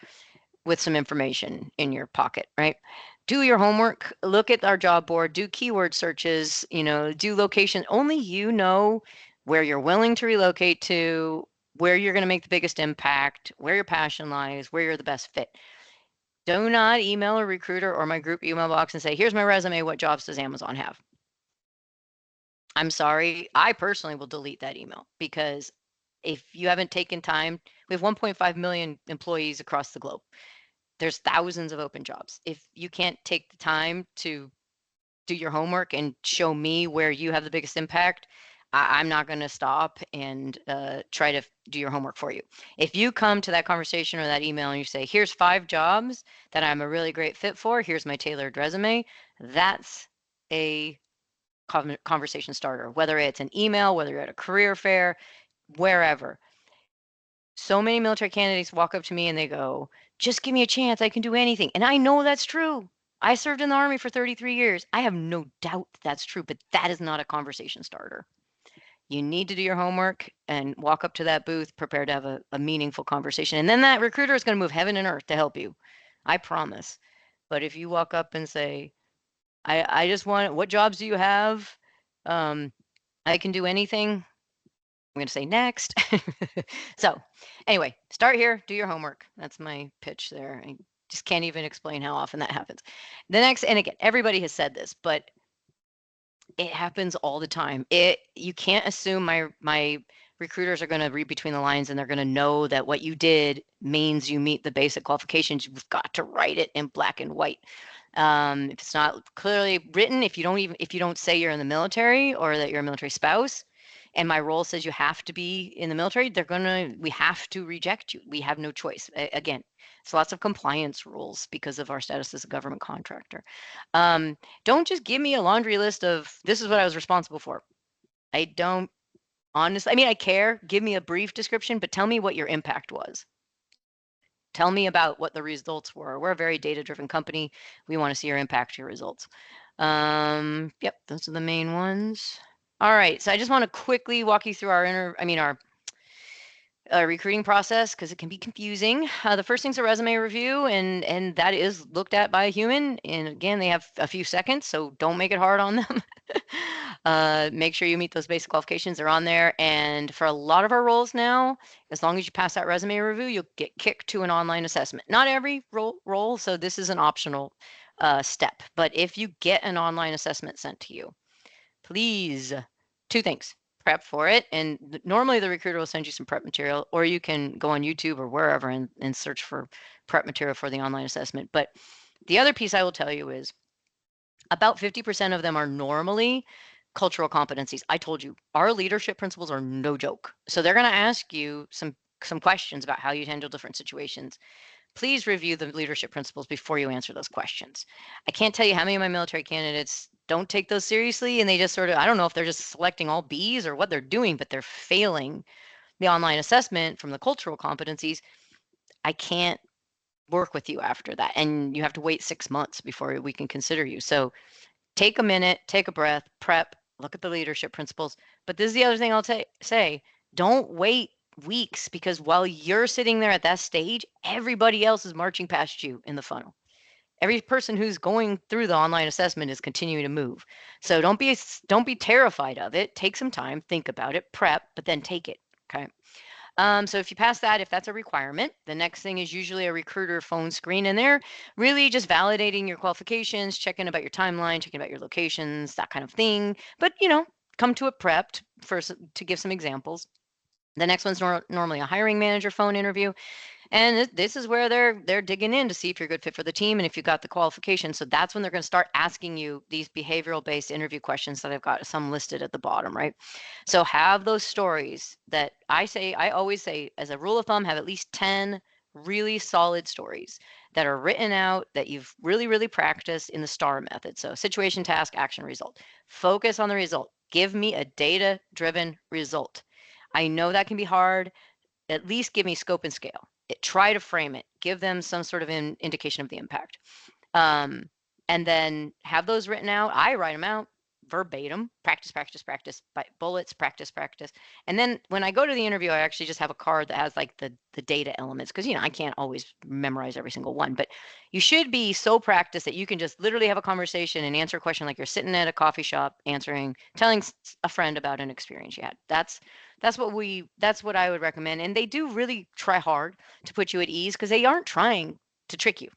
with some information in your pocket, right? Do your homework, look at our job board, do keyword searches, do location. Only you know where you're willing to relocate to, where you're going to make the biggest impact, where your passion lies, where you're the best fit. Do not email a recruiter or my group email box and say, here's my resume, what jobs does Amazon have? I'm sorry, I personally will delete that email, because if you haven't taken time, we have 1.5 million employees across the globe. There's thousands of open jobs. If you can't take the time to do your homework and show me where you have the biggest impact, I'm not going to stop and try to do your homework for you. If you come to that conversation or that email and you say, here's 5 jobs that I'm a really great fit for, here's my tailored resume, that's a conversation starter, whether it's an email, whether you're at a career fair, wherever. So many military candidates walk up to me and they go, just give me a chance, I can do anything. And I know that's true. I served in the Army for 33 years. I have no doubt that's true, but that is not a conversation starter. You need to do your homework and walk up to that booth prepared to have a meaningful conversation. And then that recruiter is going to move heaven and earth to help you. I promise. But if you walk up and say, I just want, what jobs do you have? I can do anything. I'm going to say next. So anyway, start here, do your homework. That's my pitch there. I just can't even explain how often that happens. The next, and again, everybody has said this, but it happens all the time. You can't assume my recruiters are going to read between the lines and they're going to know that what you did means you meet the basic qualifications. You've got to write it in black and white. If it's not clearly written, if you don't say you're in the military or that you're a military spouse, and my role says you have to be in the military, we have to reject you. We have no choice. Again, it's lots of compliance rules because of our status as a government contractor. Don't just give me a laundry list of this is what I was responsible for. I don't honestly, I care. Give me a brief description, but tell me what your impact was. Tell me about what the results were. We're a very data-driven company. We want to see your impact, your results. Yep, those are the main ones. All right, so I just want to quickly walk you through our recruiting process because it can be confusing. The first thing's a resume review, and that is looked at by a human. And again, they have a few seconds, so don't make it hard on them. Make sure you meet those basic qualifications. They're on there. And for a lot of our roles now, as long as you pass that resume review, you'll get kicked to an online assessment. Not every role, so this is an optional step. But if you get an online assessment sent to you, please, two things. Prep for it. And normally the recruiter will send you some prep material, or you can go on YouTube or wherever and search for prep material for the online assessment. But the other piece I will tell you is about 50% of them are normally cultural competencies. I told you, our leadership principles are no joke. So they're going to ask you some questions about how you handle different situations. Please review the leadership principles before you answer those questions. I can't tell you how many of my military candidates don't take those seriously, and they just sort of, I don't know if they're just selecting all B's or what they're doing, but they're failing the online assessment from the cultural competencies. I can't work with you after that, and you have to wait 6 months before we can consider you. So take a minute, take a breath, prep, look at the leadership principles. But this is the other thing I'll say, don't wait weeks, because while you're sitting there at that stage, everybody else is marching past you in the funnel. Every person who's going through the online assessment is continuing to move. So don't be terrified of it. Take some time, think about it, prep, but then take it. Okay. So if you pass that, if that's a requirement, the next thing is usually a recruiter phone screen, and they're really just validating your qualifications, checking about your timeline, checking about your locations, that kind of thing. But come to it prepped to give some examples. The next one's normally a hiring manager phone interview. And this is where they're digging in to see if you're a good fit for the team and if you got the qualifications. So that's when they're going to start asking you these behavioral-based interview questions that I've got some listed at the bottom, right? So have those stories that I always say, as a rule of thumb, have at least 10 really solid stories that are written out that you've really, really practiced in the STAR method. So situation, task, action, result. Focus on the result. Give me a data-driven result. I know that can be hard. At least give me scope and scale. Try to frame it. Give them some sort of indication of the impact. And then have those written out. I write them out verbatim. Practice, practice, practice. By bullets, practice, practice. And then when I go to the interview, I actually just have a card that has like the data elements, because I can't always memorize every single one. But you should be so practiced that you can just literally have a conversation and answer a question like you're sitting at a coffee shop telling a friend about an experience you had. That's what I would recommend. And they do really try hard to put you at ease, because they aren't trying to trick you.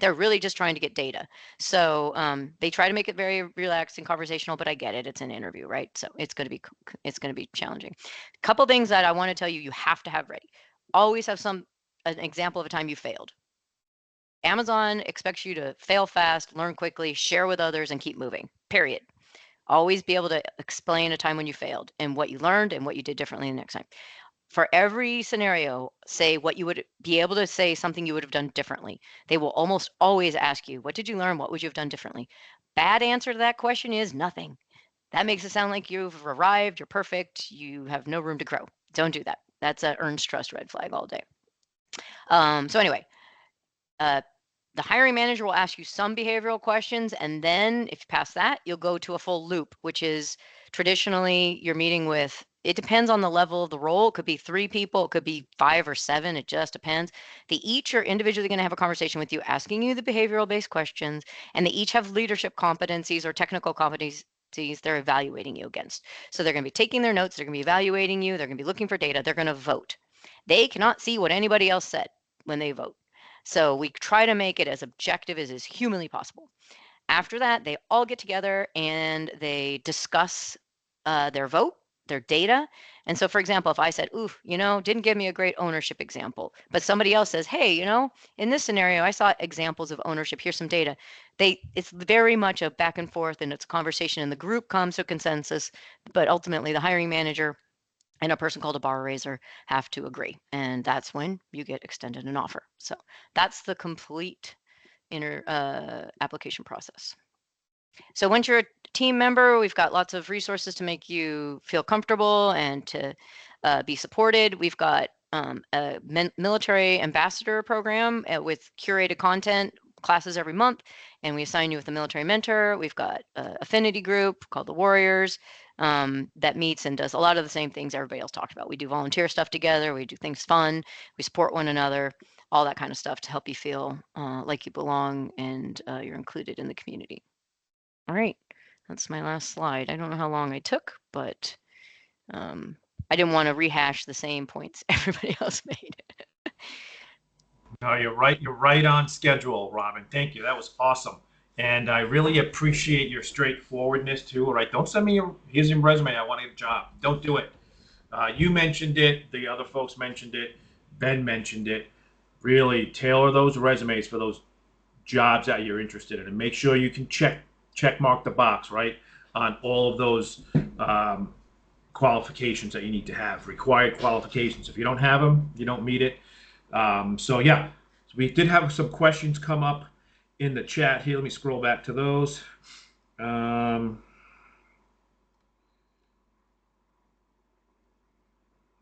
They're really just trying to get data. So they try to make it very relaxed and conversational, but I get it. It's an interview, right? So it's going to be challenging. A couple things that I want to tell you have to have ready. Always have an example of a time you failed. Amazon expects you to fail fast, learn quickly, share with others, and keep moving, period. Always be able to explain a time when you failed and what you learned and what you did differently the next time. For every scenario, say what you would be able to say, something you would have done differently. They will almost always ask you, what did you learn? What would you have done differently? Bad answer to that question is nothing. That makes it sound like you've arrived, you're perfect, you have no room to grow. Don't do that. That's an earns trust red flag all day. So anyway, the hiring manager will ask you some behavioral questions, and then if you pass that, you'll go to a full loop, which is traditionally you're meeting with, it depends on the level of the role. It could be 3 people, it could be 5 or 7, it just depends. They each are individually going to have a conversation with you, asking you the behavioral based questions, and they each have leadership competencies or technical competencies they're evaluating you against. So they're going to be taking their notes, they're going to be evaluating you, they're going to be looking for data, they're going to vote. They cannot see what anybody else said when they vote. So we try to make it as objective as is humanly possible. After that, they all get together and they discuss their vote, their data. And so, for example, if I said, ooh, didn't give me a great ownership example, but somebody else says, hey, in this scenario, I saw examples of ownership. Here's some data. It's very much a back and forth, and it's a conversation, and the group comes to a consensus. But ultimately, the hiring manager and a person called a bar raiser have to agree. And that's when you get extended an offer. So that's the complete application process. So once you're a team member, we've got lots of resources to make you feel comfortable and to be supported. We've got a military ambassador program with curated content, classes every month, and we assign you with a military mentor. We've got an affinity group called the Warriors that meets and does a lot of the same things everybody else talked about. We do volunteer stuff together. We do things fun. We support one another, all that kind of stuff to help you feel like you belong and you're included in the community. All right. That's my last slide. I don't know how long I took, but I didn't want to rehash the same points everybody else made. No, you're right. You're right on schedule, Robin. Thank you. That was awesome. And I really appreciate your straightforwardness too. All right, don't send me here's your resume. I want to get a job. Don't do it. You mentioned it. The other folks mentioned it. Ben mentioned it. Really tailor those resumes for those jobs that you're interested in, and make sure you can check mark the box right on all of those qualifications that you need to have. Required qualifications. If you don't have them, you don't meet it. So yeah, so we did have some questions come up in the chat here. Let me scroll back to those.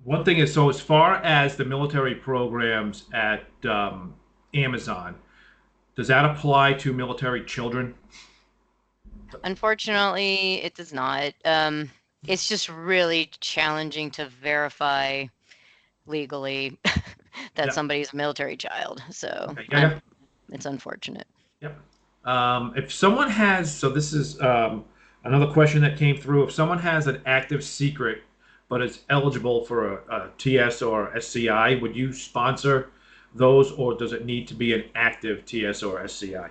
One thing is, so as far as the military programs at Amazon, does that apply to military children? Unfortunately, it does not. It's just really challenging to verify legally that Yeah. somebody's a military child. So Okay. Yeah. it's unfortunate. Yep. If someone has, so this is another question that came through. If someone has an active secret but is eligible for a TS or SCI, would you sponsor those, or does it need to be an active TS or SCI?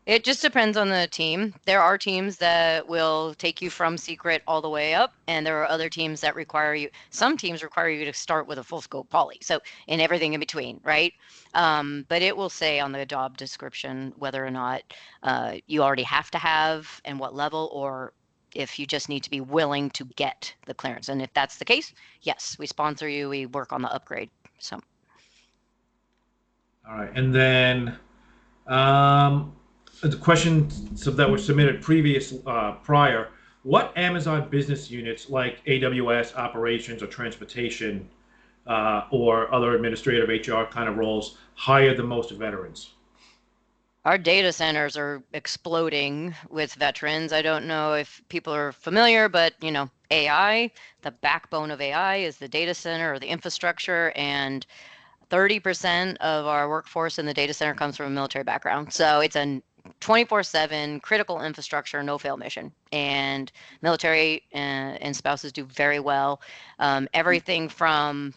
It just depends on the team. There are teams that will take you from secret all the way up, and there are other teams that require you. Some teams require you to start with a full scope poly, so and everything in between, right? But it will say on the job description whether or not you already have to have and what level, or if you just need to be willing to get the clearance. And if that's the case, yes, we sponsor you. We work on the upgrade. So. All right, and then the questions that were submitted prior. What Amazon business units like AWS operations or transportation or other administrative HR kind of roles hire the most veterans? Our data centers are exploding with veterans. I don't know if people are familiar, but AI, the backbone of AI is the data center or the infrastructure, and 30% of our workforce in the data center comes from a military background. So it's a 24/7 critical infrastructure, no fail mission. And military and spouses do very well. Everything from,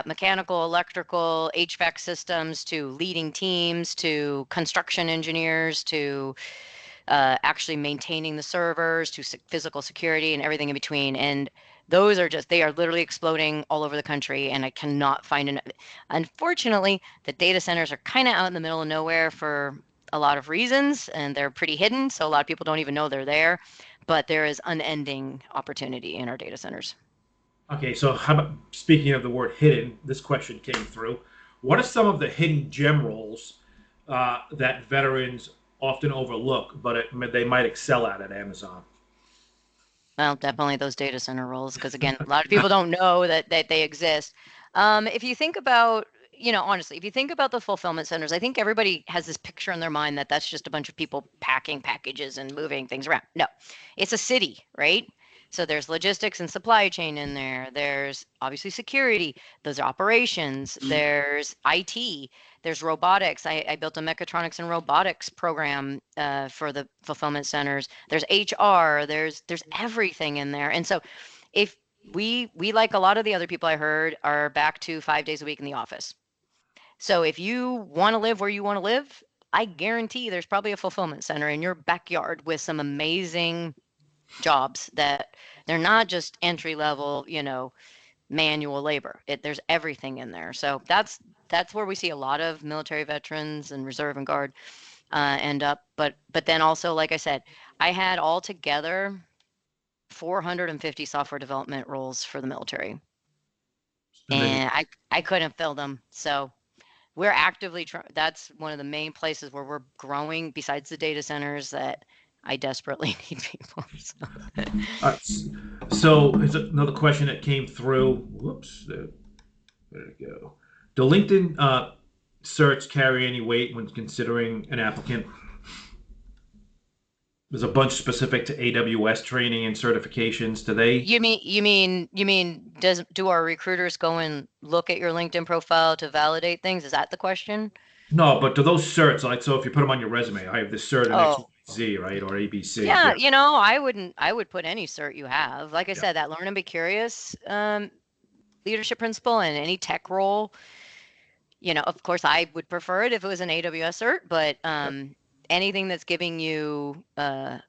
mechanical, electrical, HVAC systems to leading teams to construction engineers to actually maintaining the servers to physical security and everything in between. And those are they are literally exploding all over the country, and I cannot find unfortunately, the data centers are kind of out in the middle of nowhere for a lot of reasons, and they're pretty hidden, so a lot of people don't even know they're there, but there is unending opportunity in our data centers. Okay, so how about, speaking of the word hidden, this question came through. What are some of the hidden gem roles that veterans often overlook, but they might excel at Amazon? Well, definitely those data center roles, because again, a lot of people don't know that they exist. If you think about, honestly, if you think about the fulfillment centers, I think everybody has this picture in their mind that that's just a bunch of people packing packages and moving things around. No, it's a city, right? So there's logistics and supply chain in there. There's obviously security. Those are operations. There's IT. There's robotics. I built a mechatronics and robotics program for the fulfillment centers. There's HR. There's everything in there. And so if we like a lot of the other people I heard are back to 5 days a week in the office. So if you want to live where you want to live, I guarantee there's probably a fulfillment center in your backyard with some amazing jobs that they're not just entry level, manual labor. There's everything in there. So that's where we see a lot of military veterans and reserve and guard end up. But then also, like I said, I had altogether 450 software development roles for the military, and I couldn't fill them. So we're actively that's one of the main places where we're growing besides the data centers that I desperately need people. So here's another question that came through. Whoops, there we go. Do LinkedIn certs carry any weight when considering an applicant? There's a bunch specific to AWS training and certifications. Do they? You mean do our recruiters go and look at your LinkedIn profile to validate things? Is that the question? No, but do those certs, like, so if you put them on your resume, I have this cert in Oh. Z, right, or ABC. Yeah, you know, I would put any cert you have. Like I Yeah. said, that learn and be curious leadership principle in any tech role. You know, of course, I would prefer it if it was an AWS cert, but anything that's giving you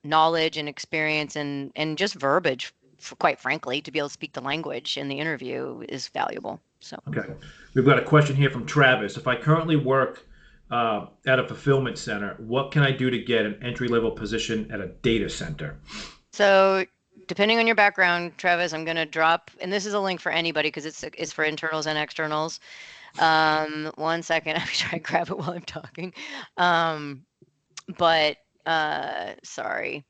knowledge and experience and just verbiage, quite frankly, to be able to speak the language in the interview is valuable. So. Okay. We've got a question here from Travis. If I currently work at a fulfillment center, what can I do to get an entry-level position at a data center? So depending on your background, Travis, I'm going to drop, and this is a link for anybody because it's for internals and externals. 1 second, I'm trying to grab it while I'm talking. Sorry.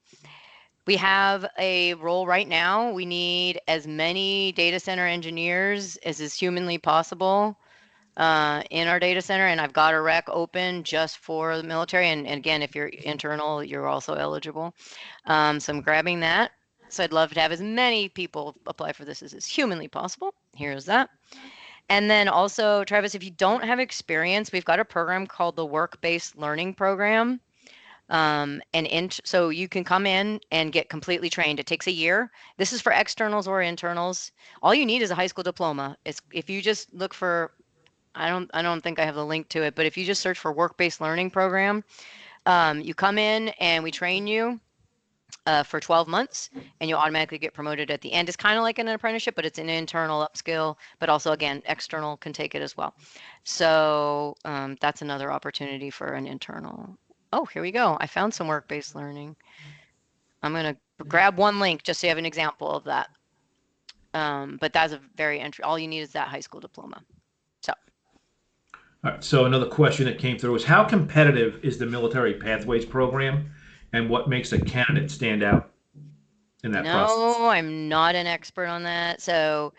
We have a role right now. We need as many data center engineers as is humanly possible in our data center, and I've got a rec open just for the military. And again, if you're internal, you're also eligible. So I'm grabbing that. So I'd love to have as many people apply for this as is humanly possible. Here's that. And then also, Travis, if you don't have experience, we've got a program called the Work-Based Learning Program. So you can come in and get completely trained. It takes a year. This is for externals or internals. All you need is a high school diploma. If you just look for, I don't think I have the link to it, but if you just search for Work-Based Learning Program, you come in and we train you for 12 months and you automatically get promoted at the end. It's kind of like an apprenticeship, but it's an internal upskill, but also again, external can take it as well. So that's another opportunity for an internal. Oh, here we go. I found some work-based learning. I'm going to grab one link just so you have an example of that. But that's a very entry. All you need is that high school diploma. So. All right, so another question that came through is how competitive is the military pathways program and what makes a candidate stand out in that process? No, I'm not an expert on that. So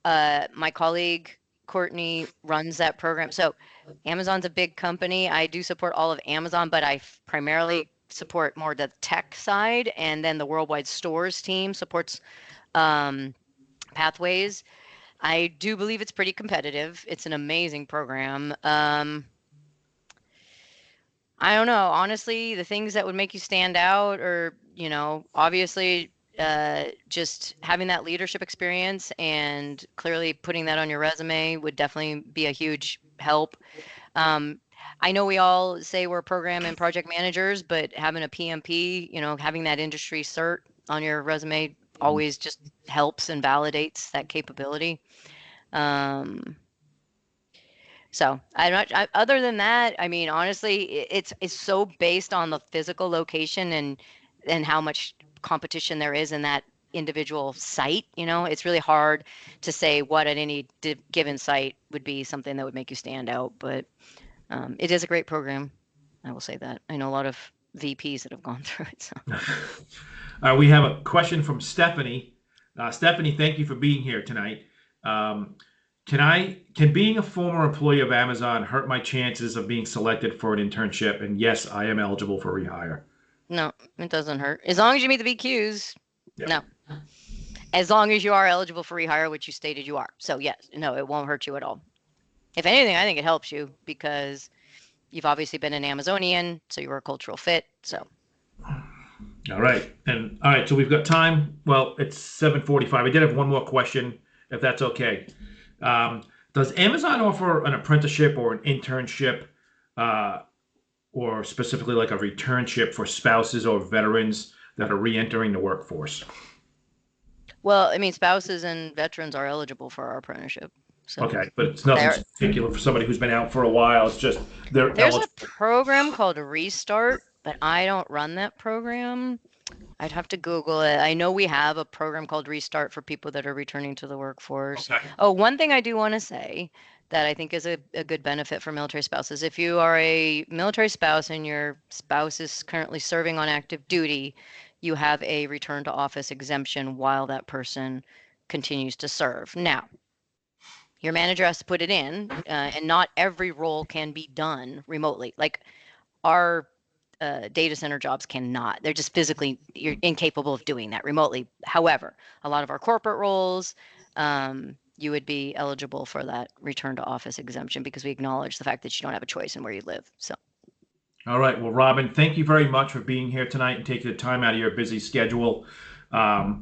my colleague Courtney runs that program. So Amazon's a big company. I do support all of Amazon, but I primarily support more the tech side, and then the worldwide stores team supports pathways. I do believe it's pretty competitive. It's an amazing program. I don't know. Honestly, the things that would make you stand out are, obviously just having that leadership experience and clearly putting that on your resume would definitely be a huge help. I know we all say we're program and project managers, but having a PMP, having that industry cert on your resume always just helps and validates that capability. So other than that, I mean, honestly, it's so based on the physical location and how much competition there is in that individual site. It's really hard to say what at any given site would be something that would make you stand out. But it is a great program. I will say that. I know a lot of VPs that have gone through it. So. We have a question from Stephanie. Stephanie, thank you for being here tonight. Can being a former employee of Amazon hurt my chances of being selected for an internship? And yes, I am eligible for rehire. No, it doesn't hurt. As long as you meet the BQs, Yep. no. As long as you are eligible for rehire, which you stated you are. So yes, no, it won't hurt you at all. If anything, I think it helps you because you've obviously been an Amazonian, so you're a cultural fit. So. All right. So we've got time. Well, it's 7:45. I did have one more question, if that's okay. Does Amazon offer an apprenticeship or an internship, or specifically like a returnship for spouses or veterans that are re-entering the workforce? Well, I mean, spouses and veterans are eligible for our apprenticeship. So okay, but it's nothing particular for somebody who's been out for a while. It's just there's eligible. A program called Restart, but I don't run that program. I'd have to Google it. I know we have a program called Restart for people that are returning to the workforce. Okay. Oh, one thing I do want to say that I think is a good benefit for military spouses. If you are a military spouse and your spouse is currently serving on active duty, you have a return to office exemption while that person continues to serve. Now, your manager has to put it in, and not every role can be done remotely. Like our data center jobs cannot. They're just physically, you're incapable of doing that remotely. However, a lot of our corporate roles, you would be eligible for that return to office exemption because we acknowledge the fact that you don't have a choice in where you live. So. All right. Well, Robin, thank you very much for being here tonight and taking the time out of your busy schedule. I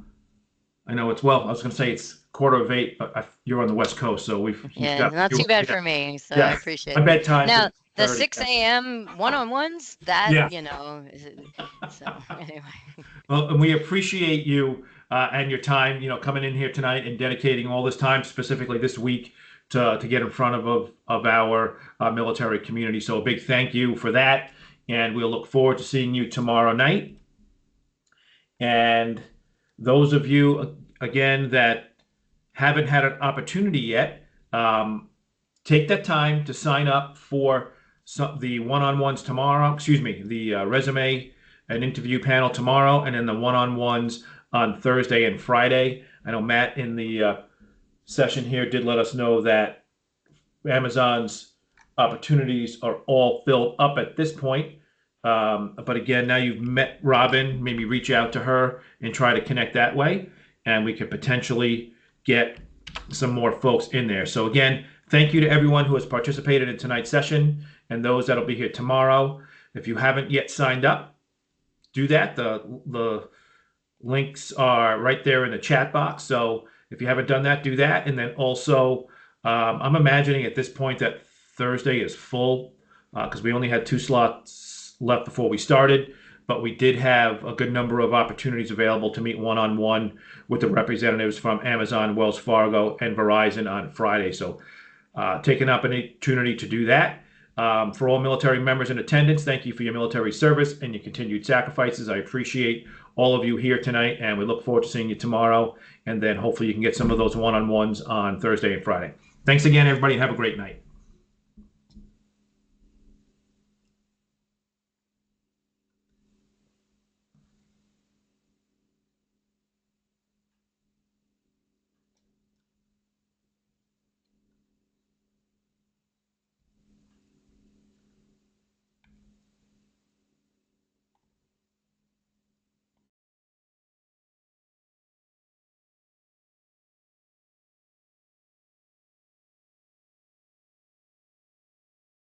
know it's, well, I was going to say it's 7:45, but you're on the West Coast, so we've Yeah, got not too bad for me. So I appreciate My it. bedtime's Now, at the 30. 6 a.m. one-on-ones, that, Yeah. so anyway. Well, and we appreciate you and your time, coming in here tonight and dedicating all this time, specifically this week, to get in front of our military community. So a big thank you for that, and we'll look forward to seeing you tomorrow night. And those of you, again, that haven't had an opportunity yet, take that time to sign up for the one-on-ones tomorrow. Excuse me, the resume and interview panel tomorrow, and then the one-on-ones on Thursday and Friday. I know Matt in the session here did let us know that Amazon's opportunities are all filled up at this point. But again, now you've met Robin, maybe reach out to her and try to connect that way, and we could potentially get some more folks in there. So again, thank you to everyone who has participated in tonight's session and those that'll be here tomorrow. If you haven't yet signed up, do that. The links are right there in the chat box. So if you haven't done that, do that. And then also, I'm imagining at this point that Thursday is full because we only had 2 slots left before we started, but we did have a good number of opportunities available to meet one-on-one with the representatives from Amazon, Wells Fargo, and Verizon on Friday. So take an opportunity to do that. For all military members in attendance, thank you for your military service and your continued sacrifices. I appreciate all of you here tonight, and we look forward to seeing you tomorrow. And then hopefully you can get some of those one-on-ones on Thursday and Friday. Thanks again, everybody, and have a great night.